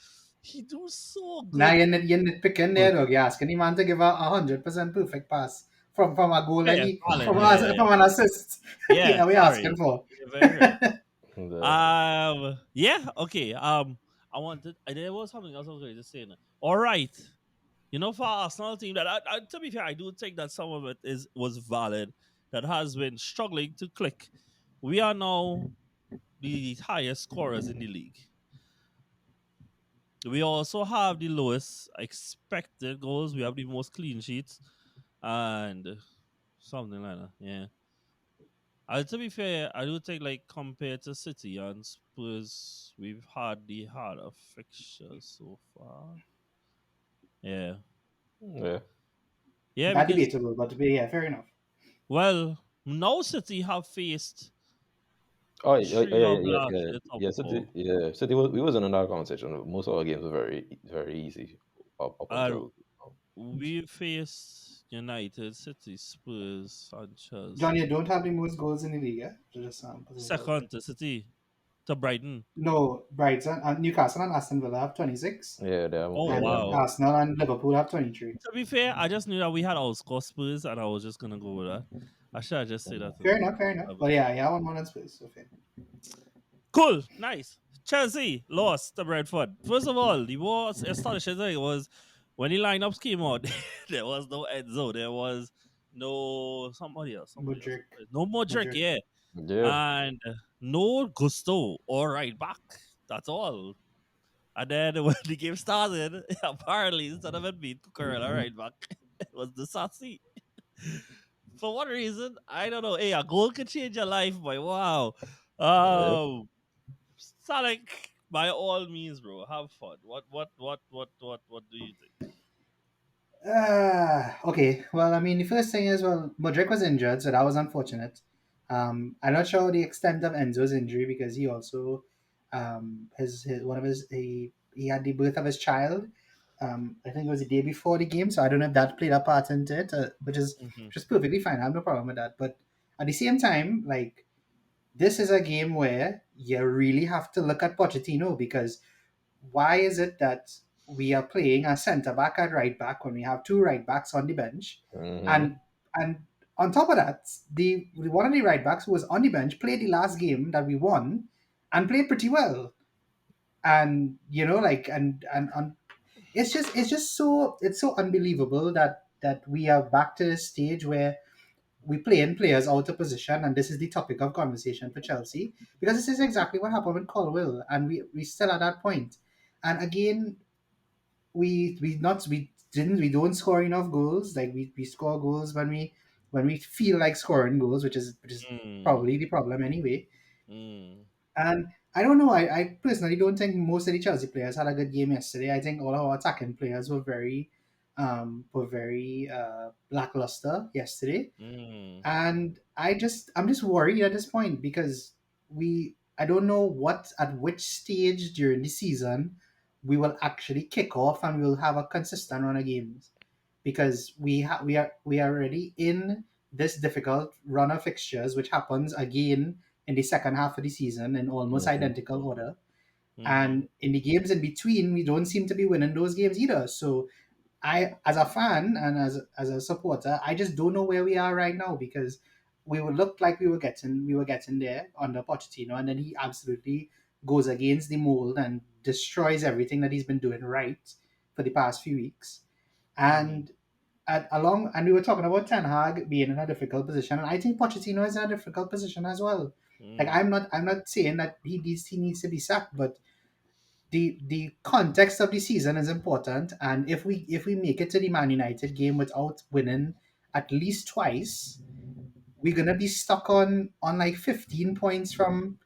he do so Now good. you're nitpicking there, dog. You're asking the man to give a 100% perfect pass from a goal and Fair, he, valid, from yeah, yeah, yeah. from an assist. Yeah, Yeah, we're sorry. asking for. You're very right. Yeah. Yeah, okay. I wanted. There was something else I was going to say. Now. All right, for Arsenal team, that to be fair, I do think that some of it was valid. That has been struggling to click. We are now the highest scorers in the league. We also have the lowest expected goals. We have the most clean sheets, and something like that. Yeah. To be fair, I do think like compared to City and Spurs, we've had the harder fixtures so far. Yeah, Yeah. yeah, That because debatable, but yeah, fair enough. well, now City have faced Oh, yeah, three yeah, of yeah, the yeah, last yeah. the top Yeah, City, four, yeah, City was, we was in another conversation. Most of our games were very easy up and until we faced United, City, Spurs, and John, you Chelsea. don't have the most goals in the league, yeah? Just put it out there. Second to City, to Brighton. No, Brighton and Newcastle and Aston Villa have 26, yeah, Oh and wow. more. Arsenal and Liverpool have 23. To be fair, I just knew that we had outscored Spurs, and I was just gonna go with that. I should have just say that Fair too. enough, fair enough. But yeah, yeah, one more than Spurs, so fair. Cool, nice. Chelsea lost to Brentford. First of all, the most astonishing thing was when the lineups came out, there was no Enzo, there was no somebody else, Mudrik, no Modric, Mudrik. yeah, Yeah, and no Gusto or right back. That's all. And then when the game started, apparently instead of it being Cucurella right back, it was the Sassy. For what reason? I don't know. Hey, a goal could change your life, boy. Wow. yeah, Sonic, by all means, bro, have fun. What do you think? Okay. Well, I mean, the first thing is, well, Mudrik was injured, so that was unfortunate. I'm not sure the extent of Enzo's injury because he also, his one of his he had the birth of his child. I think it was the day before the game, so I don't know if that played a part into it, Mm-hmm. which is perfectly fine. I have no problem with that. But at the same time, like this is a game where you really have to look at Pochettino because why is it that we are playing a centre back at right back when we have two right backs on the bench, mm-hmm. and on top of that, the one of the right backs who was on the bench played the last game that we won, and played pretty well, and like and it's just so unbelievable that we are back to this stage where we playing players out of position, and this is the topic of conversation for Chelsea because this is exactly what happened with Colwill, and we still at that point. And again, we don't score enough goals. Like we score goals when we feel like scoring goals, which is Mm, probably the problem anyway. mm. And I don't know. I personally don't think most of the Chelsea players had a good game yesterday. I think all of our attacking players were very, were very lackluster yesterday, Mm. and I'm just worried at this point because I don't know what at which stage during the season we will actually kick off and we will have a consistent run of games, because we are already in this difficult run of fixtures, which happens again in the second half of the season in almost Mm-hmm. identical order, Mm-hmm. and in the games in between we don't seem to be winning those games either. So I, as a fan and as a supporter, I just don't know where we are right now, because we would look like we were getting there under Pochettino, and then he absolutely goes against the mold and destroys everything that he's been doing right for the past few weeks. Mm-hmm. And and we were talking about Ten Hag being in a difficult position, and I think Pochettino is in a difficult position as well. Like Mm. I'm not saying that he needs to be sacked, but the context of the season is important, and if we make it to the Man United game without winning at least twice, we're gonna be stuck on like 15 points from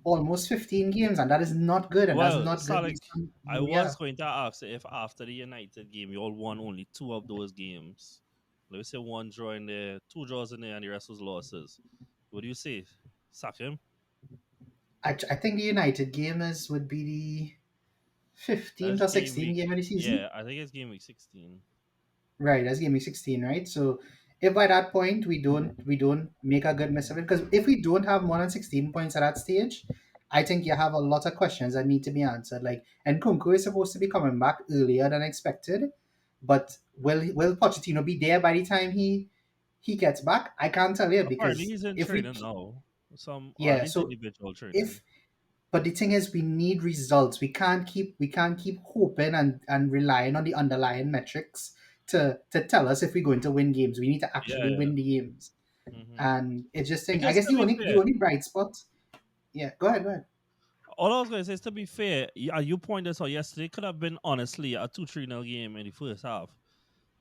almost 15 games, and that is not good, and that's Well, not good Salik, based on I where we was are. going to ask if after the United game, you all won only two of those games. Let me say one draw in there, two draws in there, and the rest was losses. What do you say? Sack him? I think the United game is would be the 15th That's or game 16th week. game of the season. Yeah, I think it's game week 16. Right, that's game week 16, right? So if by that point we don't make a good mess of it, because if we don't have more than 16 points at that stage, I think you have a lot of questions that need to be answered. Like, and Kunku is supposed to be coming back earlier than expected, but will Pochettino be there by the time he gets back? I can't tell you, Apparently, because he's in if we training now. Some, or at yeah, least so individual training. if but the thing is, we need results. We can't keep hoping and relying on the underlying metrics to tell us if we're going to win games. We need to Yeah, actually yeah. win the games. Hmm. And it's just thing. I Because guess to be the fair, only bright spot. Yeah, go ahead, go ahead. all I was going to say is to be fair, you pointed this out yesterday, could have been honestly a 2-3-0 game in the first half.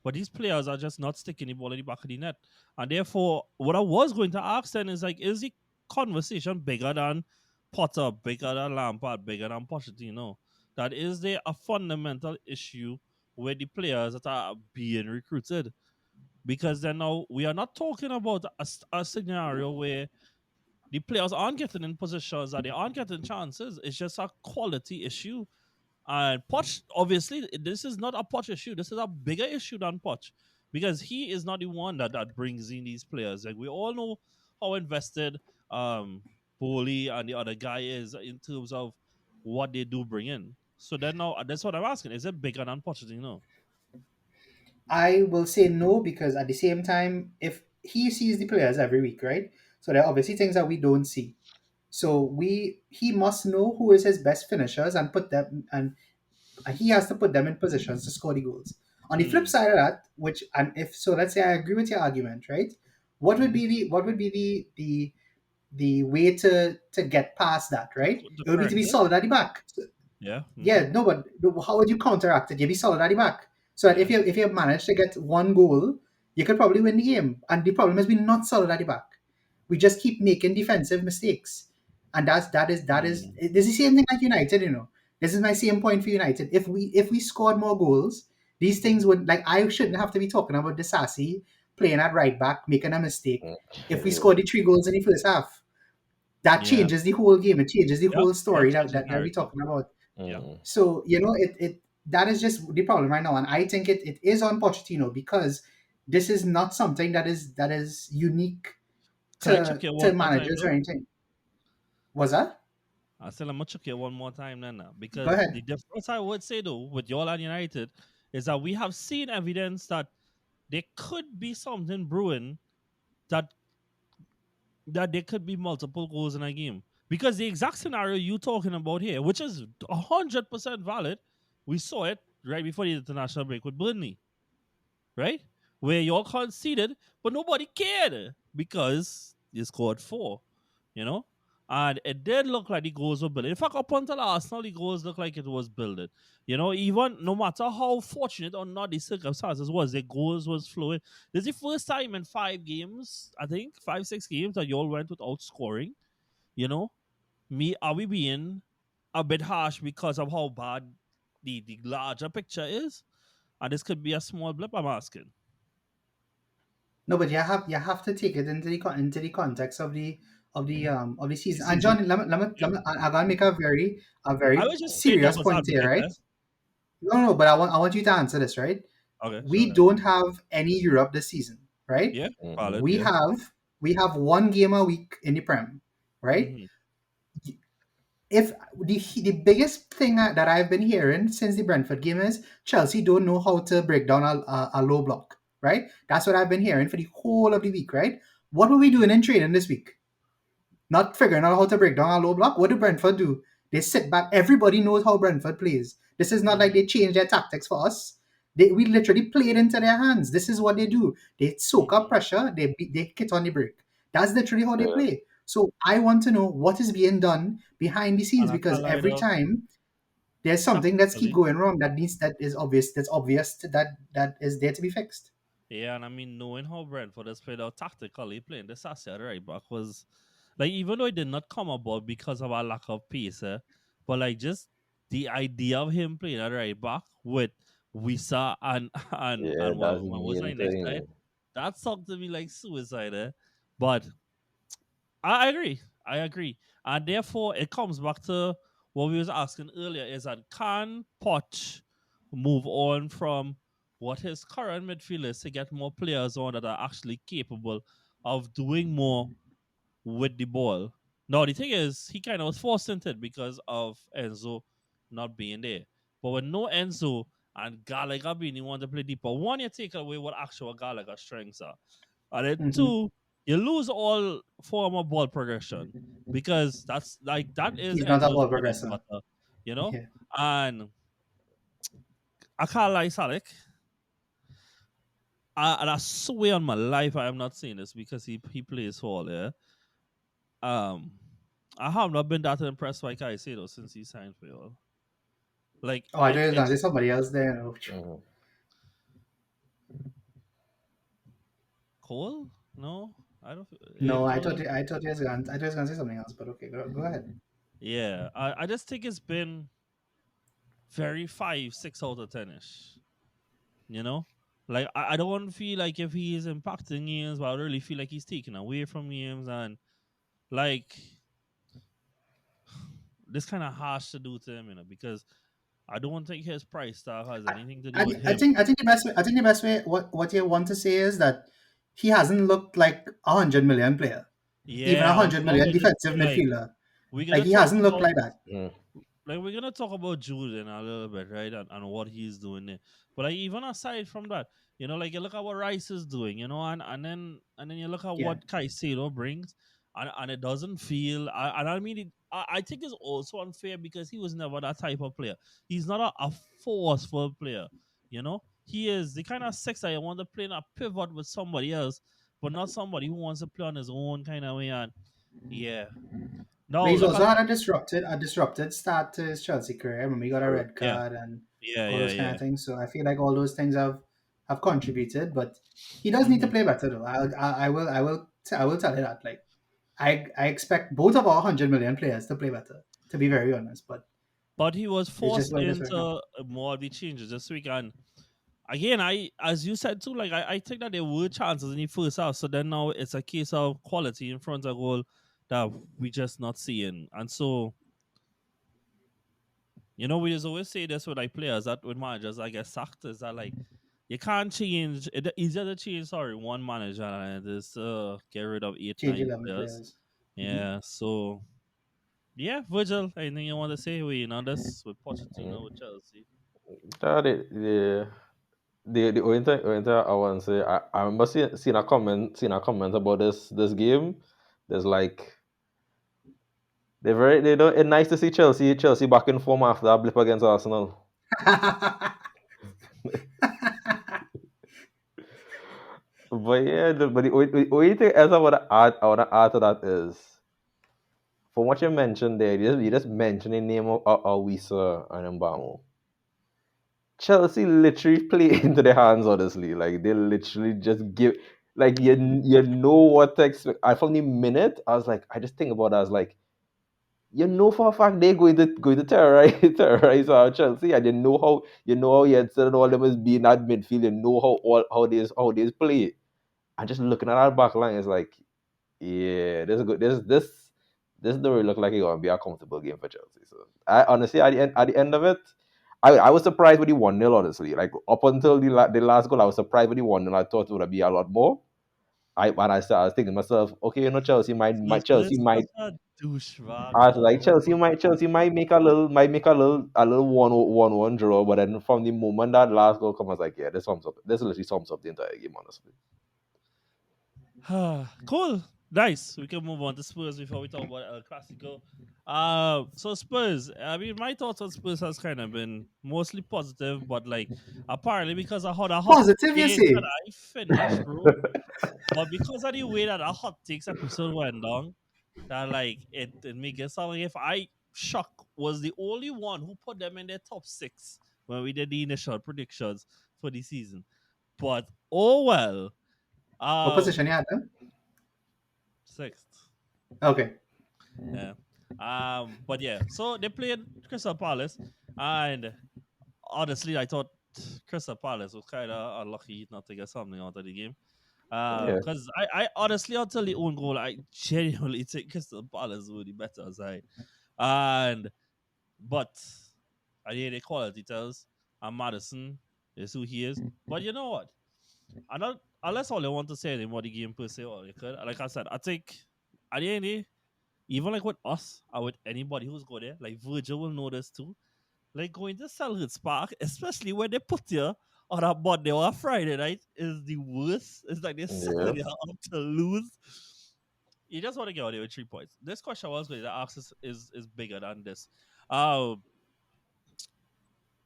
But these players are just not sticking the ball in the back of the net. And therefore, what I was going to ask then is like, is the conversation bigger than Potter, bigger than Lampard, bigger than Pochettino? That is there a fundamental issue with the players that are being recruited? Because then now we are not talking about a scenario where the players aren't getting in positions that they aren't getting chances. It's just a quality issue. And Poch, obviously, this is not a Poch issue. This is a bigger issue than Poch, because he is not the one that brings in these players. Like we all know how invested Bowley and the other guy is in terms of what they do bring in. So then now that's what I'm asking: is it bigger than Pochettino? I will say no, because at the same time, if he sees the players every week, right? So there are obviously things that we don't see. So he must know who is his best finishers and put them, and he has to put them in positions to score the goals. On the flip Hmm. side of that, which and if so, let's say I agree with your argument, right? What would be the way to get past that, right? The It would be to be corrective, solid at the back. yeah, mm-hmm. Yeah, no, but how would you counteract it? You be solid at the back, so that Yeah, if you manage to get one goal, you could probably win the game. And the problem is we're not solid at the back. We just keep making defensive mistakes, and that is mm. this is the same thing like United. You know, this is my same point for United. If we scored more goals, these things would, like, I shouldn't have to be talking about the Sassy playing at right back making a mistake. If we Mm-hmm. scored the three goals in the first half, that Yeah, changes the whole game. It changes the yep, whole yep. story Changes that we're narrative. talking about. Yeah, Mm-hmm. So you know, it that is just the problem right now, and I think it is on Pochettino, because this is not something that is unique can I check you to one more time managers or though? anything. Was that? I still I'm gonna check you one more time then now, Go because the ahead. difference I would say though with y'all and United is that we have seen evidence that there could be something brewing, that there could be multiple goals in a game. Because the exact scenario you talking about here, which is 100% valid, we saw it right before the international break with Burnley, right? Where y'all conceded, but nobody cared because you scored four, you know? And it did look like the goals were building. In fact, up until Arsenal, the goals looked like it was building. You know, even no matter how fortunate or not the circumstances was, the goals was flowing. This is the first time in 5 games, I think, 5, 6 games that y'all went without scoring. You know, are we being a bit harsh because of how bad the larger picture is? And this could be a small blip, I'm asking. No, but you have to take it into the context of the season. And Season. John, I'm gonna make a I very was just playing serious devil's point here, advocate right? there. No, but I want you to answer this, right? Okay, We sure. don't have any Europe this season, right? Yeah, Mm-hmm. valid, We yeah. have one game a week in the Prem, right? Mm-hmm. If the biggest thing that I've been hearing since the Brentford game is Chelsea don't know how to break down a low block, right? That's what I've been hearing for the whole of the week, right? What were we doing in training this week? Not figuring out how to break down a low block. What do Brentford do? They sit back. Everybody knows how Brentford plays. This is not like Mm-hmm. they change their tactics for us. We literally play it into their hands. This is what they do. They soak up Mm-hmm. pressure. They hit on the break. That's literally how they Yeah. play. So I want to know what is being done behind the scenes And I because can't lie every though, time there's something that's keep tactically. going wrong that is obvious that is there to be fixed. Yeah, and I mean, knowing how Brentford has played out tactically, playing this asset right back was like, even though it did not come about because of our lack of pace, but like just the idea of him playing at right back with Wisa and Yeah, and that's the what was main my next guy? thing. That sounded to me like suicide, But I agree. I agree. And therefore, it comes back to what we was asking earlier: is that can Poch move on from what his current midfield is to get more players on that are actually capable of doing more with the ball? Now, the thing is, he kind of was forced into it because of Enzo not being there. But with no Enzo and Gallagher being the one to play deeper, one, you take away what actual Gallagher's strengths are. And then Hmm. two, you lose all form of ball progression because that is He's not a Enzo's ball bread and progressor. butter, you know? Yeah. And I can't lie, Salek. And I swear on my life I am not saying this because he plays for yeah. Um I have not been that impressed by Caicedo since he signed for y'all. Like Oh, I thought it, he was gonna say it's somebody else there. No, Mhm. Cole? No, I don't. no, If I no, thought he was gonna say something else. But okay, go ahead. yeah, I just think it's been very 5, 6 out of 10ish. You know, like I don't feel like if he is impacting games, but I really feel like he's taking away from games, and like this kind of harsh to do to him, because I don't think his price tag has I, anything to do I, with I him. think I think the best way what you want to say is that he hasn't looked like 100 million player, even a Yeah, I was hundred about million to just defensive say like midfielder. we're Like gonna he talk hasn't looked about like that. Mm. like we're gonna talk about Jude in a little bit, right? And what he's doing there. But like even aside from that, like you look at what Rice is doing, and then you look at Yeah. what Caicedo brings, and it doesn't feel. And I mean, I think it's also unfair because he was never that type of player. He's not a forceful player, He is the kind of six that you want to play in a pivot with somebody else, but not somebody who wants to play on his own kind of way. And yeah, But no, he's look also at had a disrupted start to his Chelsea career. I remember he got a red yeah, card and yeah, all yeah, those kind yeah. of things. So I feel like all those things have contributed. But he does need to Mhm. play better though. I will tell you that. Like I expect both of our 100 million players to play better. To be very honest, but But he was it's just forced what it is right now. into more of the changes this week. And again, as you said too, like I think that there were chances in the first half. So then now it's a case of quality in front of goal that we just not seeing. And so, we just always say this with like players that with managers, I guess sacked is that like you can't change it easier to change one manager and it is get rid of eight, Change nine 11 players. players. Mhm. Yeah, so yeah, Virgil, anything you want to say? We this with Mm. Pochettino with Chelsea. The only thing I want to say, I remember seeing a comment about this game. There's like they don't. It's nice to see Chelsea back in form after that blip against Arsenal. But yeah, the only thing else I want to add to that is from what you mentioned there. You just mentioned the name of Wisa and Mbamo. Chelsea literally play into their hands, honestly. Like they literally just give, like you know what to expect. And from the minute I was like, I just think about it as like you know for a fact they're going to terrorize Chelsea, and you know how he had said all them as being at midfield, you know how they play, and just looking at that back line is like, yeah, this is good. This don't really look like it's gonna be a comfortable game for Chelsea. So I honestly, at the end of it, I was surprised with the 1-0, honestly. Like up until the last goal, I was surprised with the 1-0. I thought it would be a lot more. I was thinking to myself, okay, Chelsea might Spurs Chelsea is might such a douchebag, I was man. like Chelsea might make a little 1-1 draw, but then from the moment that last goal comes, I was like, yeah, this sums up. This literally sums up the entire game, honestly. Cool. Nice. We can move on to Spurs before we talk about El Clasico. So Spurs. I mean, my thoughts on Spurs has kind of been mostly positive, but like apparently because I had a hot Positive, you take that say? I finished, bro. But because of the way that a hot takes episode went down, that like it make it sound like if I Shock was the only one who put them in their top six when we did the initial predictions for the season. But oh well. What position you had them? Sixth. Okay. Yeah. But yeah, so they played Crystal Palace, and honestly, I thought Crystal Palace was kind of unlucky not to get something out of the game. Yeah. Because I honestly, until the own goal, I genuinely think Crystal Palace were the better side. And but I hear the quality tells, and Madison is who he is. But you know what? I don't unless all I want to say about the game per se, or you could. Like I said, I think at the end of the day, even like with us or with anybody who's go there, like Virgil will know this too. Like going to Selhurst Park, especially when they put you on a Monday or a Friday night, is the worst. It's like they're Yeah. setting you up to lose. You just want to get out there with 3 points. This question I was going to ask is bigger than this. Um,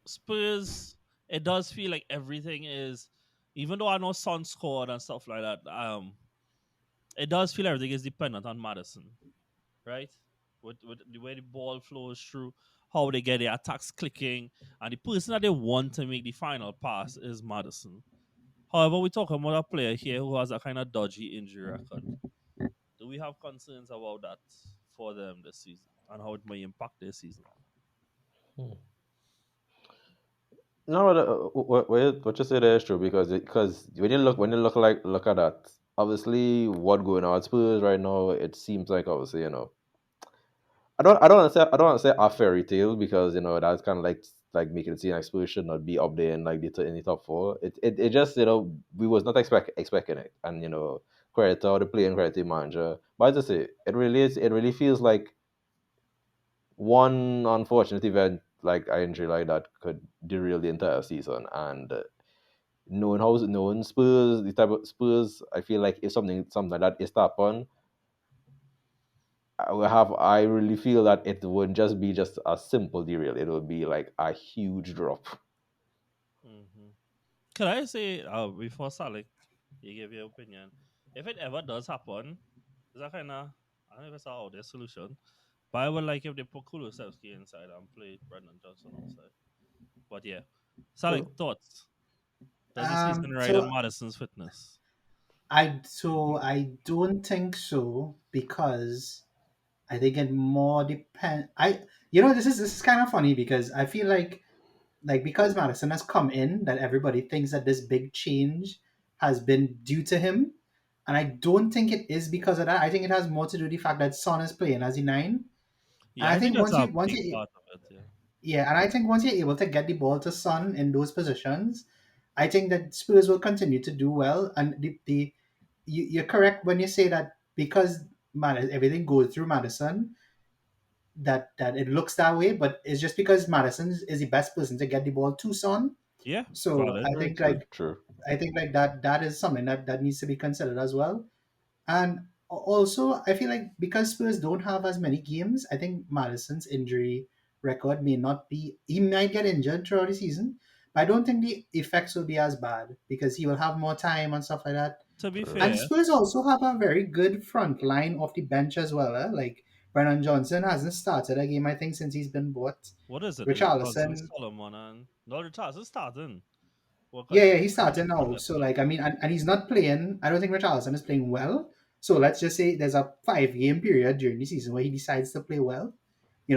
Spurs, it does feel like everything is, even though I know Son scored and stuff like that. It does feel everything is dependent on Madison, right? With the way the ball flows through, how they get their attacks clicking, and the person that they want to make the final pass is Madison. However, we're talking about a player here who has a kind of dodgy injury record. Do we have concerns about that for them this season and how it may impact their season? Hmm. No, what you say there is true because when you look at that, obviously what going on at Spurs right now, it seems like obviously I don't want to say a fairy tale because that's kind of like making it seem like Spurs should not be up there in like in the top four. It just we was not expecting it, and credit to the player and credit to the manager. But as I say, it really feels like one unfortunate event like an injury like that could derail the entire season. And knowing Spurs, the type of Spurs, I feel like if something like that is to happen, I really feel that it wouldn't just be just a simple derail. It would be like a huge drop. Mm-hmm. Can I say before Salik, you give your opinion? If it ever does happen, is that kind of I don't know if it's out their solution, but I would like if they put Kulusevski inside and play Brendan Johnson outside. But yeah, Salik, So, thoughts? Does the season ride on so Madison's fitness? I don't think so because I think it more depend. This is kind of funny because I feel like because Madison has come in, that everybody thinks that this big change has been due to him, and I don't think it is because of that. I think it has more to do with the fact that Son is playing as a nine, and Yeah, I I think think that's once a you once big you part of it. Yeah. yeah, and I think once you're able to get the ball to Son in those positions, I think that Spurs will continue to do well. And you're correct when you say that because everything goes through Madison, that it looks that way, but it's just because Madison is the best person to get the ball to Son. Yeah, So valid. I True, think true, true. that is something that needs to be considered as well. And also, I feel like because Spurs don't have as many games, I think Madison's injury record may not be. He might get injured throughout the season, but I don't think the effects will be as bad because he will have more time and stuff like that. To be True. And fair, Spurs also have a very good front line off the bench as well. Like Brennan Johnson hasn't started a game, I think, since he's been bought. what is it? Richarlison, Richarlison, Solomon, and no, Richarlison starting. Well, yeah, continue. he's starting now. So, like, I mean, and he's not playing. I don't think Richarlison is playing well. So let's just say there's a 5 game period during the season where he decides to play well.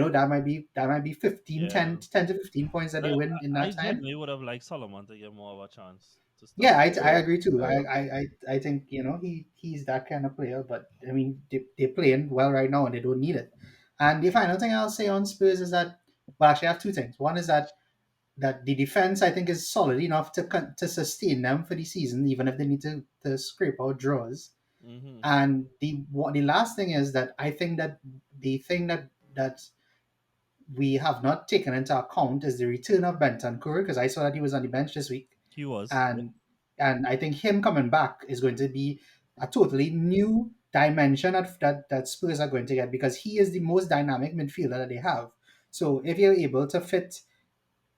that might be 15, Yeah. 10 to 15 points that they Like, win in I that time. genuinely would have liked Solomon to get more of a chance to Yeah, start. I agree too. Yeah. I think he's that kind of player. But I mean, they're playing well right now, and they don't need it. And the final thing I'll say on Spurs is that, well, actually, I have two things. One is that the defense, I think, is solid enough to sustain them for the season, even if they need to scrape out draws. Mm-hmm. And the last thing is that I think that the thing that we have not taken into account is the return of Bentancur, because I saw that he was on the bench this week, He was. Yep. and I think him coming back is going to be a totally new dimension that Spurs are going to get, because he is the most dynamic midfielder that they have. So if you're able to fit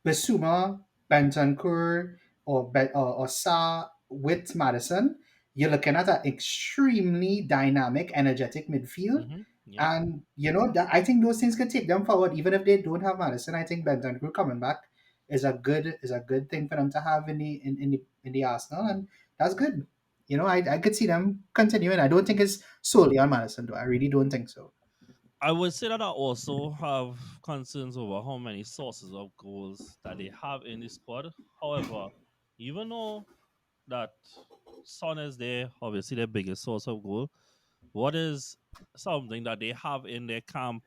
Basuma, Bentancur, or Sa with Madison, you're looking at an extremely dynamic, energetic midfield. Mm-hmm. Yep. And that I think those things can take them forward, even if they don't have Madison. I think Bentancur coming back is a good thing for them to have in the Arsenal, and that's good. I could see them continuing. I don't think it's solely on Madison, though. I really don't think so. I would say that I also have concerns over how many sources of goals that they have in the squad. However, even though that Son is there, obviously their biggest source of goal, what is something that they have in their camp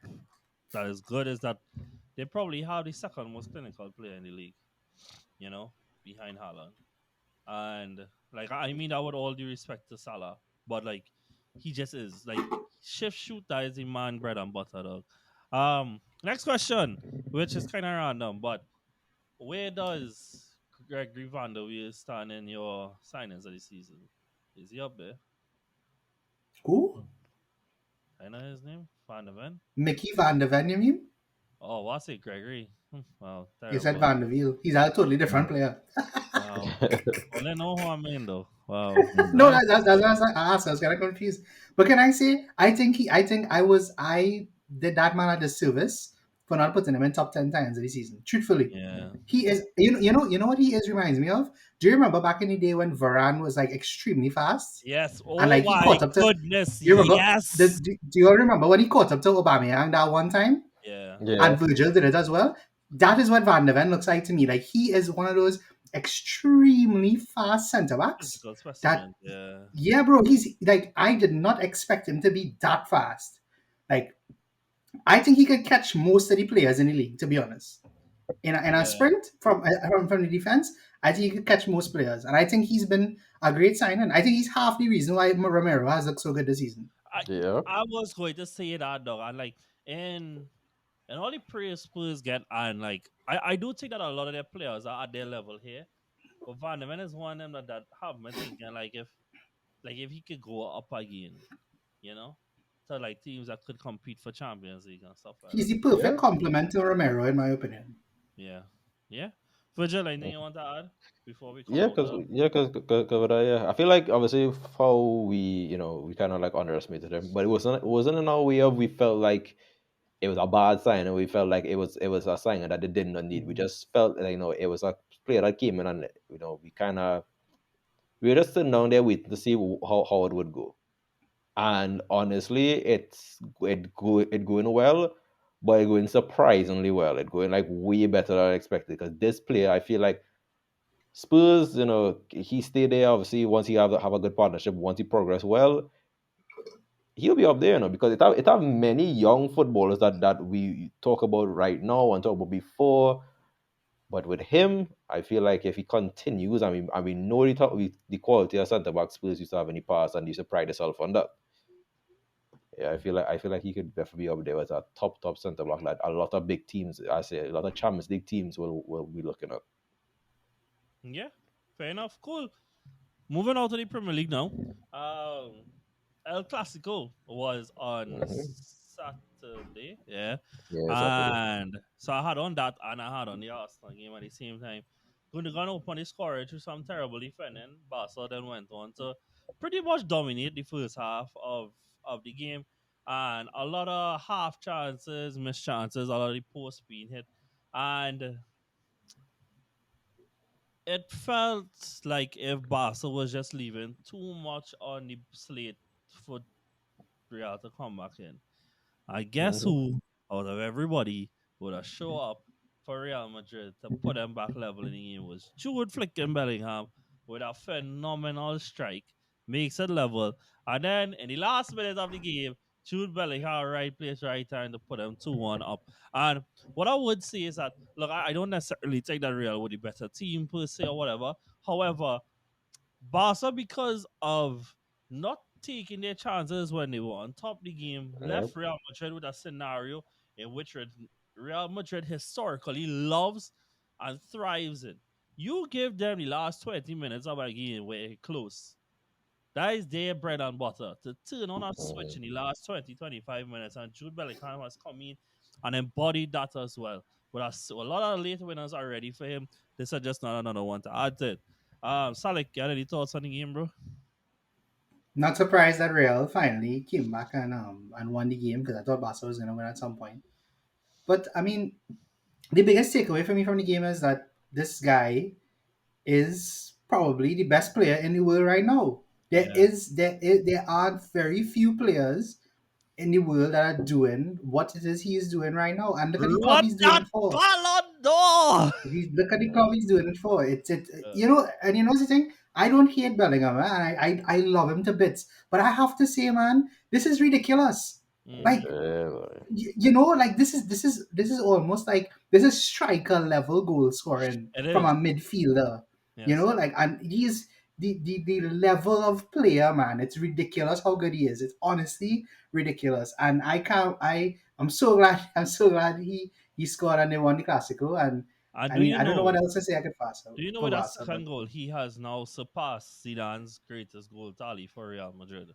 that is good is that they probably have the second most clinical player in the league, behind Haaland. And like I mean that with all due respect to Salah, but like he just is like shift shooter is the man bread and butter dog. Next question, which is kind of random, but where does Gregory Van der Weel stand in your signings of the season? Is he up there? Who? I know his name, Van der Ven. Mickey Van de Ven, you mean? Oh, what's it, Gregory? Wow, You said terrible. Van de Wiel. He's a totally different player. Wow, only know who I mean though. Wow, No, nice. that's what I asked. I was kind of confused. But can I say, I did that man a disservice for not putting him in top 10 times this season. Truthfully, Yeah. he is. You know what he is reminds me of. Do you remember back in the day when Varane was like extremely fast, Yes. and Oh like he my caught up to? goodness. You remember? Yes. Do you all remember when he caught up to Aubameyang that one time? Yeah. And Yeah. Virgil did it as well. That is what Van de Ven looks like to me. Like he is one of those extremely fast centre backs. Physical That specimen. Yeah. yeah, bro. He's like I did not expect him to be that fast. Like I think he could catch most of the players in the league. To be honest, in a Yeah. sprint from the defense, I think he could catch most players, and I think he's been a great signing. I think he's half the reason why Romero has looked so good this season. I Yeah. I was going to say that dog. And like and all the praise Spurs get and like I do think that a lot of their players are at their level here. But Van der Ven is one of them that have me thinking like if he could go up again, you know? So like teams that could compete for Champions League and stuff like He's that. the Yeah. perfect complement to Romero, in my opinion. Yeah. Yeah. Virgil, anything you want to add before we come Yeah, out because of yeah, because I feel like obviously how we kind of like underestimated him, but it wasn't in a way of we felt like it was a bad sign, and we felt like it was a sign that they did not need. We just felt like it was a player that came in, and we were just sitting down there waiting to see how it would go. And honestly, it going well, but it going surprisingly well. It going like way better than I expected. Because this player, I feel like Spurs, he stayed there. Obviously, once he have a good partnership, once he progress well, he'll be up there, because it have many young footballers that we talk about right now and talk about before. But with him, I feel like if he continues, we know the quality of centre back Spurs used to have in the past, and you used to pride yourself on that. Yeah, I feel like he could definitely be up there as a top centre back. Like a lot of big teams, I say a lot of Champions League teams will be looking at. Yeah, fair enough. Cool. Moving on to the Premier League now. Um, El Clasico was on Hmm. Saturday. Yeah. Yeah, Saturday. And so I had on that and I had on the Arsenal game at the same time. Gundogan opened the scorer through some terrible defending. Barca then went on to pretty much dominate the first half of the game. And a lot of half chances, missed chances, a lot of the posts being hit. And it felt like if Barca was just leaving too much on the slate for Real to come back in. I guess Hmm. who? out of everybody would have show up for Real Madrid to put them back level in the game was Jude flicking Bellingham with a phenomenal strike, makes it level. And then in the last minute of the game, Jude Bellingham right place, right time to put them 2-1 up. And what I would say is that, look, I don't necessarily think that Real would be better team per se or whatever. However, Barca, because of not taking their chances when they were on top of the game, Yep. left Real Madrid with a scenario in which Real Madrid historically loves and thrives in. You give them the last 20 minutes of a game where it's close. That is their bread and butter. To turn on a switch in the last 20, 25 minutes, and Jude Bellingham has come in and embodied that as well. But a lot of late winners are ready for him. This is just not another one to add to it. Salik, you had any thoughts on the game, bro? Not surprised that Real finally came back and won the game because I thought Barca was gonna win at some point. But I mean, the biggest takeaway for me from the game is that this guy is probably the best player in the world right now. Yeah. There are very few players in the world that are doing what it is he is doing right now. And look at the club Run he's doing that it for. Ballon d'Or! If you look at the club he's doing it for, it's Uh, and you know the thing. I don't hate Bellingham, man. I love him to bits, but I have to say, man, this is ridiculous. mm-hmm. Like Yeah, boy. like this is almost like this is striker level goal scoring It from is. a midfielder. Yes. Like, and he's the level of player, man. It's ridiculous how good he is. It's honestly ridiculous, and I'm so glad. I'm so glad he scored and they won the Clasico. And And I mean, I don't know what else to say. I could pass do you know for with that Barca, but second goal, he has now surpassed Zidane's greatest goal tally for Real Madrid.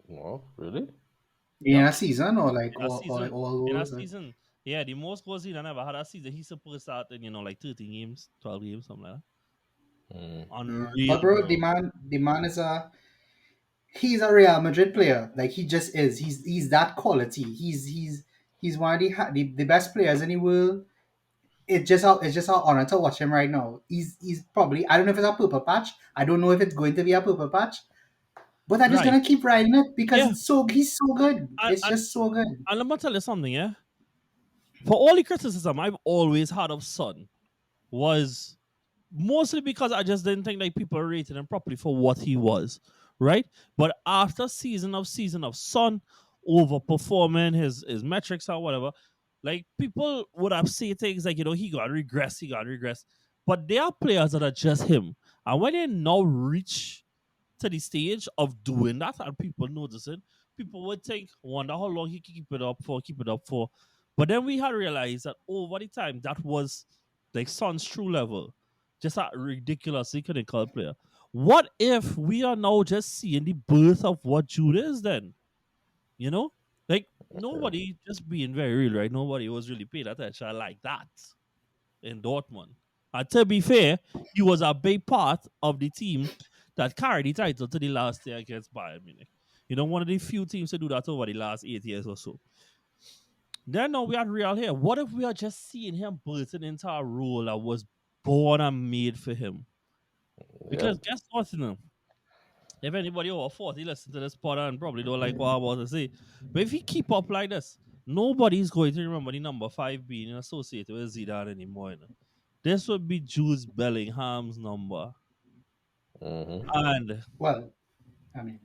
Well, really? in Yep. a season or like In a all season. all In a goals. season. Yeah, the most goals Zidane ever had a season. He's supposed to start in, like 13 games, 12 games, something like Mm. that. Unreal, But bro, bro. the man is he's a Real Madrid player. Like he just is. He's that quality. He's one of the best players in the world. It's just our honor to watch him right now. He's probably, I don't know if it's a purple patch. I don't know if it's going to be a purple patch. But I'm just Right. gonna keep riding it because Yeah. he's so good. And, It's and, just so good. and let me tell you something, yeah? For all the criticism I've always had of Son was mostly because I just didn't think like people rated him properly for what he was, right? But after season of Son overperforming his metrics or whatever, like people would have said things like, he got regress. But there are players that are just him. And when they now reach to the stage of doing that and people notice it, people would think, wonder how long he can keep it up for. But then we had realized that over the time that was like Son's true level. Just a ridiculously clinical player. What if we are now just seeing the birth of what Jude is then? You know? Like nobody, just being very real, right? Nobody was really paying attention like that in Dortmund. And to be fair, he was a big part of the team that carried the title to the last year against Bayern Munich. One of the few teams to do that over the last 8 years or so. Then now we are Real here. What if we are just seeing him bursting into a role that was born and made for him? Because Yep. guess what, if anybody over 40 listen to this pod and probably don't like what I'm about to say, but if he keep up like this, nobody's going to remember the number 5 being associated with Zidane anymore. This would be Jude Bellingham's number. Mm-hmm. And Well, I mean,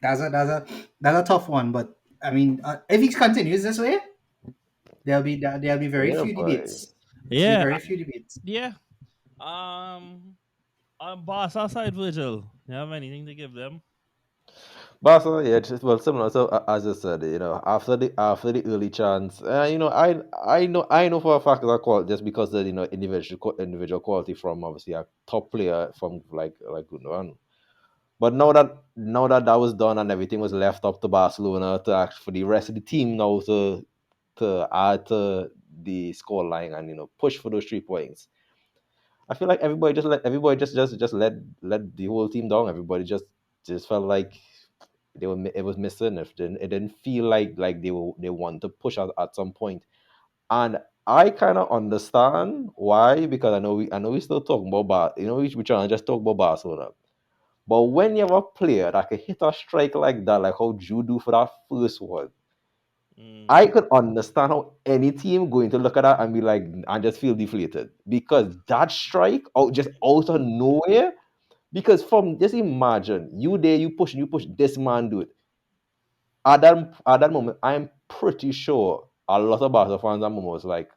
that's a tough one. But I mean, if he continues this way, there'll be very Yeah, few boy. debates. Be yeah, very few debates. yeah. On Barca side, Virgil, you have anything to give them? Barca, yeah, just well, similar. So as I said, after the early chance, I know for a fact that quality just because the individual quality from obviously a top player from like Gundogan. But now that was done and everything was left up to Barcelona to act for the rest of the team now to add to the score line and push for those 3 points. I feel like everybody just let the whole team down. Everybody just felt like it was missing. It didn't feel like they want to push at some point. And I kind of understand why, because I know we still talking about we trying to just talk about Barcelona. But when you have a player that can hit a strike like that, like how Jude do for that first one, I could understand how any team going to look at that and be like, and just feel deflated because that strike out of nowhere. Because from just imagine you there, you push this man, dude. At that moment, I'm pretty sure a lot of Barca fans at moment was like,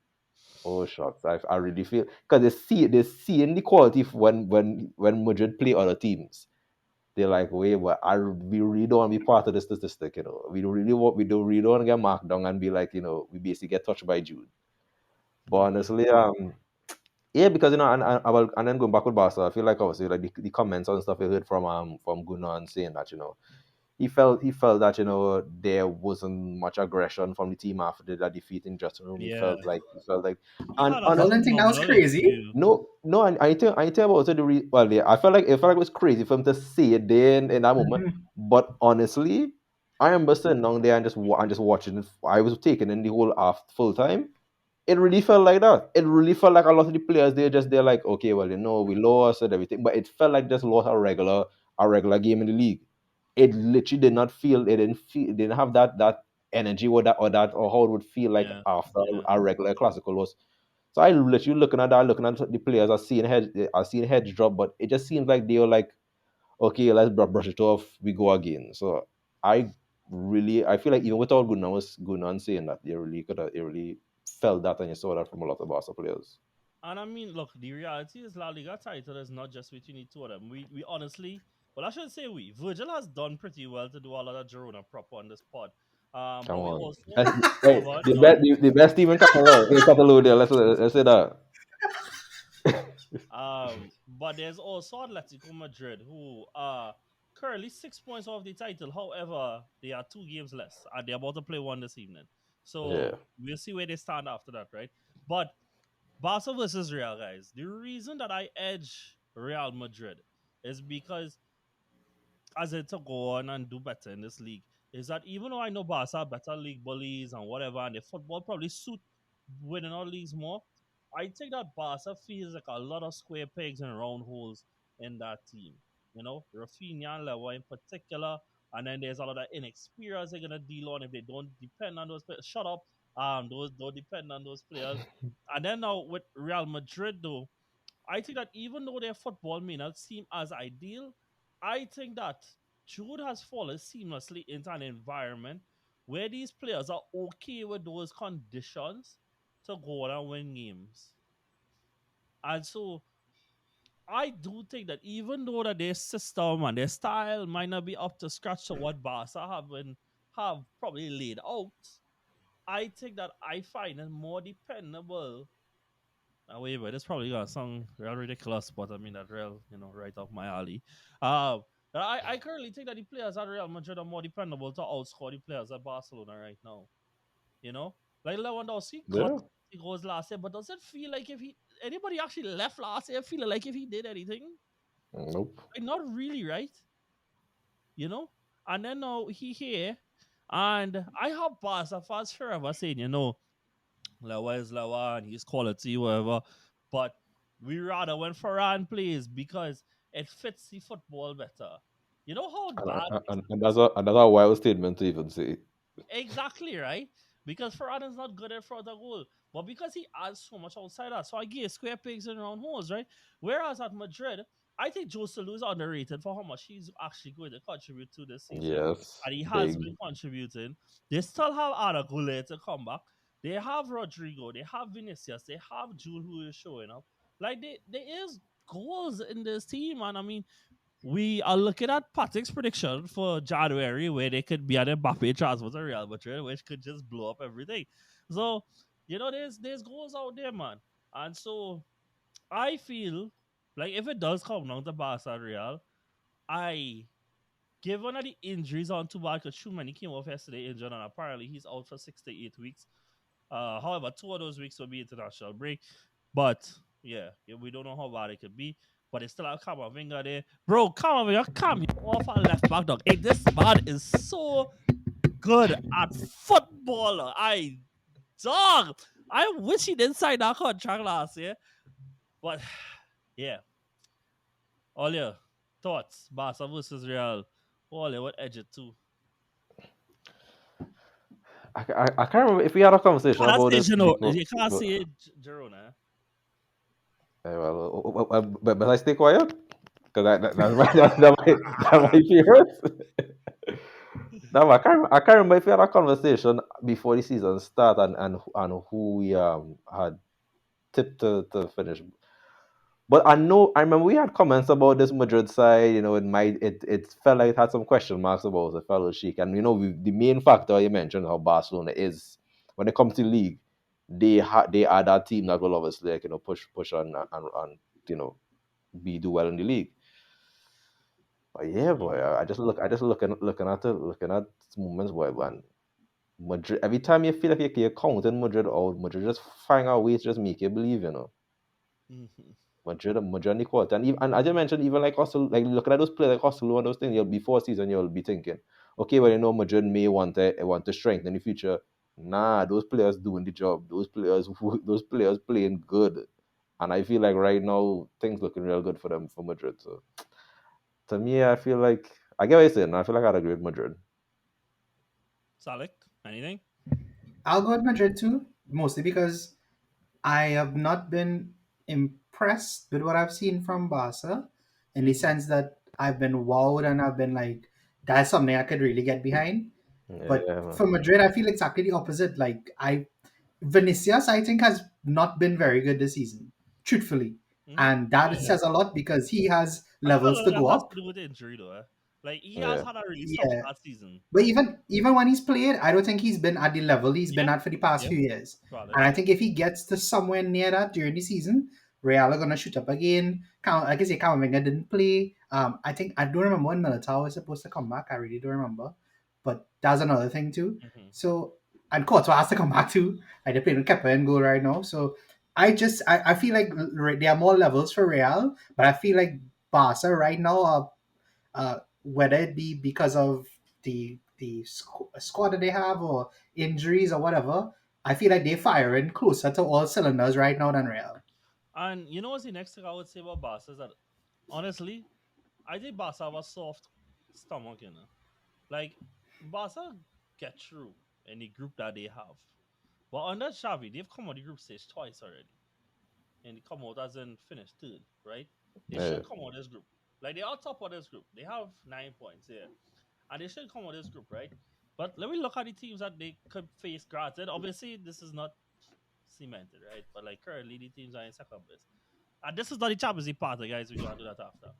oh shucks, I really feel because they see in the quality when Madrid play other teams. They're like, wait, but we really don't want to be part of the statistic, you know. We don't really want to get marked down and be like, you know, we basically get touched by Jude. But honestly, yeah, because you know, and then going back with Barca, I feel like obviously like the comments and stuff I heard from Gunnar saying that, you know, he felt that, you know, there wasn't much aggression from the team after that defeat in dressing room. Yeah. He felt like, He and had a Y'all honestly, didn't think that was phenomenal crazy? interview. no, and I think also well, yeah, I felt like it was crazy for him to say it there in that moment. Mhm. But honestly, I remember sitting down there and just watching it. I was taking in the whole half full time. It really felt like that. It really felt like a lot of the players they're like, okay, well, you know, we lost and everything, but it felt like just lost a regular game in the league. It literally did not feel. It didn't have that energy or how it would feel like Yeah. after Yeah. a regular classical loss. So I literally looking at the players, I seen heads drop, but it just seems like they were like, okay, let's brush it off, we go again. So I feel like even without Gunnar saying that, they really felt that, and you saw that from a lot of Barca players. And I mean, look, the reality is La Liga title is not just between the two of them. We honestly, well, I should say Virgil has done pretty well to do a lot of Girona proper on this pod. Come But we on. also Hey, discovered the that best, the best team in Catalonia. Let's say that. but there's also Atletico Madrid who are currently 6 points off the title. However, they are 2 games less and they're about to play one this evening. Yeah. So we'll see where they stand after that, right? But Barca versus Real, guys. The reason that I edge Real Madrid is because as it to go on and do better in this league, is that even though I know Barca are better league bullies and whatever, and the football probably suit winning all leagues more, I think that Barca feels like a lot of square pegs and round holes in that team. You know, Rafinha and Lewa in particular, and then there's a lot of inexperience they're gonna deal on if they don't depend on those players. Shut up. Those don't depend on those players. And then now with Real Madrid though, I think that even though their football may not seem as ideal, I think that Jude has fallen seamlessly into an environment where these players are okay with those conditions to go on and win games. And so I do think that even though that their system and their style might not be up to scratch to what Barca have probably laid out, I think that I find it more dependable. Wait, but this probably gonna sound real ridiculous, but I mean that real, right up my alley. But I currently think that the players at Real Madrid are more dependable to outscore the players at Barcelona right now. You know, like Lewandowski got Yeah. he goes last year, but does it feel like if he anybody actually left last year feeling like if he did anything? Nope. Like, not really, right? You know, and then now he here, and I have Barca fans forever saying, Lawa is Lawa and he's quality, whatever. But we rather when Farhan plays because it fits the football better. You know how bad And that's a wild statement to even say. exactly, right? Because Farhan is not good at front of goal. But because he adds so much outside that, so I give square pegs and round holes, right? Whereas at Madrid, I think Joe Salou is underrated for how much he's actually going to contribute to this season. Yes. And he has Big. been contributing. They still have Ada Goulet to come back. They have Rodrigo. They have Vinicius. They have Jule who is showing up. Like, there is goals in this team. And I mean, we are looking at Patrick's prediction for January, where they could be an Mbappe transfer to Real Madrid, which could just blow up everything. So, there's goals out there, man. And so I feel like if it does come down to Barca Real, I given that the injuries aren't too bad because Schumann came off yesterday injured and apparently he's out for 6 to 8 weeks. However, 2 of those weeks will be international break. But yeah, we don't know how bad it could be. But it's still a Kamavinga there. Bro, Kamavinga, come off our left back, dog. Hey, this man is so good at football. Dog, I wish he didn't sign that contract last year. But yeah, Olia, Thoughts? Barca versus Real. Ole, what edge it to? I can't remember if we had a conversation Can't about say this Gino. before. You can't say Girona. But I stay quiet because that's my that's my fears. No, I can't remember if we had a conversation before the season start and who we had tipped to finish. But I remember we had comments about this Madrid side. It felt like it had some question marks about the fellow Sheik, and the main factor you mentioned how Barcelona is when it comes to league, they are that team that will obviously push on and you know do well in the league. But yeah, boy, Mm-hmm. I just looking at moments, boy, man. Madrid. Every time you feel like you're counting Madrid out, Madrid just find a way to just make you believe, Mm-hmm. Madrid and the quarter. And as you mentioned, even like also like looking at those players like Hostel and those things, before season you'll be thinking, okay, well Madrid may want to strengthen in the future. Nah, those players doing the job. Those players playing good. And I feel like right now things looking real good for them for Madrid. So to me, I feel like I get what you're saying. I feel like I'd agree with Madrid. Salik, anything? I'll go with Madrid too, mostly because I have not been impressed with what I've seen from Barca in the Mm-hmm. sense that I've been wowed and I've been like, that's something I could really get behind. But Yeah, man. for Madrid, I feel exactly the opposite. Vinicius, I think, has not been very good this season, truthfully. Mm-hmm. And that Yeah. says a lot because he has I feel levels like to that go has up. to do with the injury though. Like he has Yeah. had a really soft Yeah. start season. But even when he's played, I don't think he's been at the level he's been Yeah. at for the past Yeah. few years. Valid. And I think if he gets to somewhere near that during the season, Real are gonna shoot up again. I guess Camavinga didn't play. I think I don't remember when Militao was supposed to come back. I really don't remember. But that's another thing too. Mm-hmm. So and Courtois has to come back too. Like they're playing with Kepa and goal right now. So I feel like there are more levels for Real, but I feel like Barca right now are whether it be because of the squad that they have or injuries or whatever, I feel like they're firing closer to all cylinders right now than Real. And you know what's the next thing I would say about Barca is that honestly, I think Barca have a soft stomach, Like Barca get through in the group that they have. But under Xavi, they've come out the group stage twice already. And they come out as in finished third, right? They Yeah. should come out this group. Like they are top of this group. They have 9 points here. And they should come out this group, right? But let me look at the teams that they could face. Granted, obviously this is not cemented, right? But like currently the teams are in second place. And this is not the Champions League part, guys. We're gonna do that after.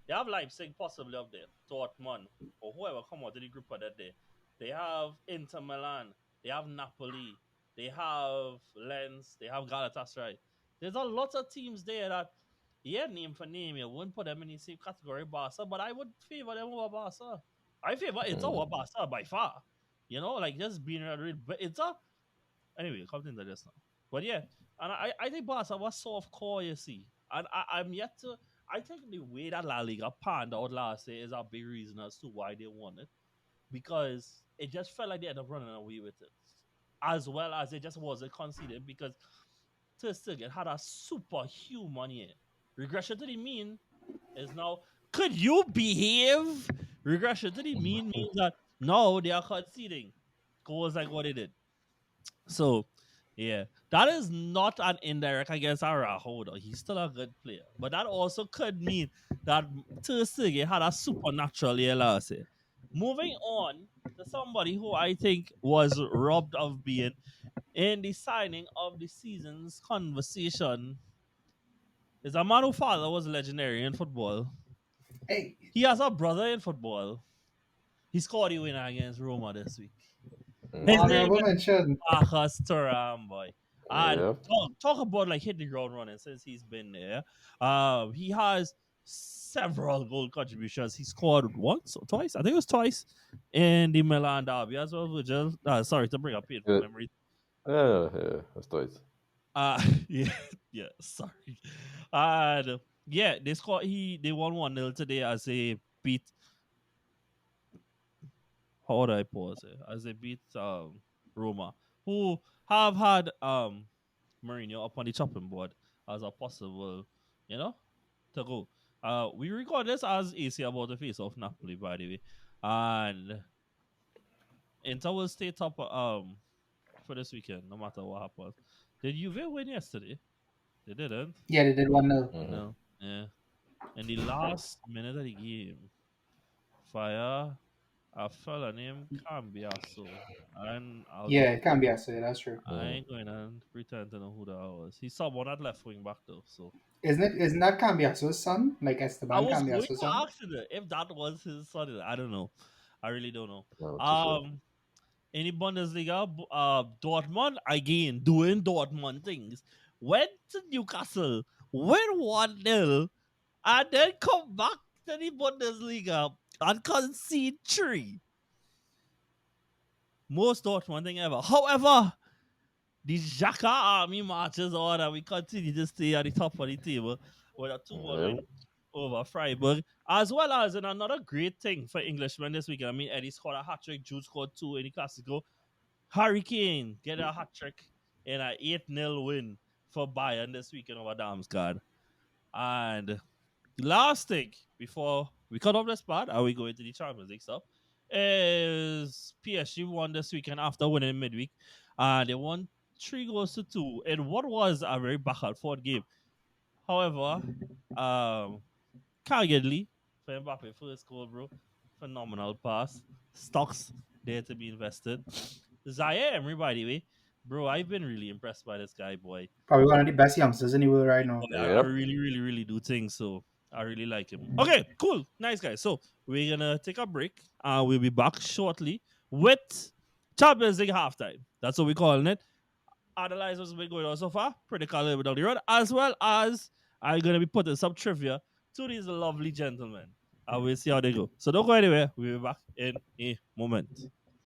They have Leipzig possibly up there, Dortmund, or whoever come out of the group for that day. They have Inter Milan, they have Napoli, they have Lens, they have Galatasaray. There's a lot of teams there that, yeah, name for name, you wouldn't put them in the same category Barca, but I would favor them over Barca. I favor it's over Mm. Barca by far. Like just being real, but it's a anyway, come into this now. But yeah, and I think Barca was soft core, you see. And I'm yet to I think the way that La Liga panned out last year is a big reason as to why they won it. Because it just felt like they ended up running away with it. As well as it just wasn't conceded because Ter Stegen had a superhuman year. Regression to the mean is now could you behave? Regression to the mean means that no, they are conceding goals like what they did. So, yeah, that is not an indirect against Araujo, though. He's still a good player. But that also could mean that Ter Stegen had a supernatural year last year. Moving on to somebody who I think was robbed of being in the signing of the season's conversation is a man whose father was legendary in football. Hey, He has a brother in football. He scored the winner against Roma this week. His name honorable is mention. Marcus Thuram, boy. And Yeah. talk about like hitting the ground running since he's been there. He has several goal contributions. He scored once or twice. I think it was twice in the Milan derby as well. Virgil. Sorry to bring up painful Yeah. memories. Yeah. That's twice. Yeah, yeah. Sorry. And yeah, they scored. They won 1-0 today as they beat. How would I pause it? As they beat Roma, who have had Mourinho up on the chopping board as a possible, you know, to go. We record this as AC about the face of Napoli, by the way, and Inter will stay top for this weekend, no matter what happens. Did Juve win yesterday? They didn't. Yeah, they did 1-0. Mhm. No. Yeah. In the last minute of the game, fire a fella named Cambiaso, and Yeah, it can be Aston, that's true. I ain't going to pretend to know who that was. He's someone at left wing back though, so Isn't that Cambiaso's son? Like I Esteban was going Cambiaso's to son? ask you that if that was his son. I don't know. I really don't know. No, too sure. In the Bundesliga, Dortmund again doing Dortmund things. Went to Newcastle, win 1-0, and then come back to the Bundesliga and concede 3. Most Dortmund thing ever. However, the Xhaka army marches on and we continue to stay at the top of the table with a 2-1 Yeah. win over Freiburg, as well as in another great thing for Englishmen this weekend. I mean, Eddie scored a hat trick, Jude scored 2 in the Clasico. Harry Kane get a hat trick in an 8-0 win for Bayern this weekend over Damsgaard. And the last thing before we cut off this part and we go into the Champions League stuff is PSG won this weekend after winning midweek. They won 3-2 in what was a very back and forth game. However, can't get Lee for Mbappe first goal, bro. Phenomenal pass. Stocks there to be invested. Zaire Emery, by the way, bro, I've been really impressed by this guy, boy. Probably one of the best youngsters in the world right now. I Yep. really, really, really do think so. I really like him. Okay, cool. Nice guy. So we're gonna take a break and we'll be back shortly with Champions League halftime. That's what we're calling it. Analyze what's been going on so far, predict a little bit down the road, as well as I'm gonna be putting some trivia to these lovely gentlemen. And we'll see how they go. So don't go anywhere. We'll be back in a moment.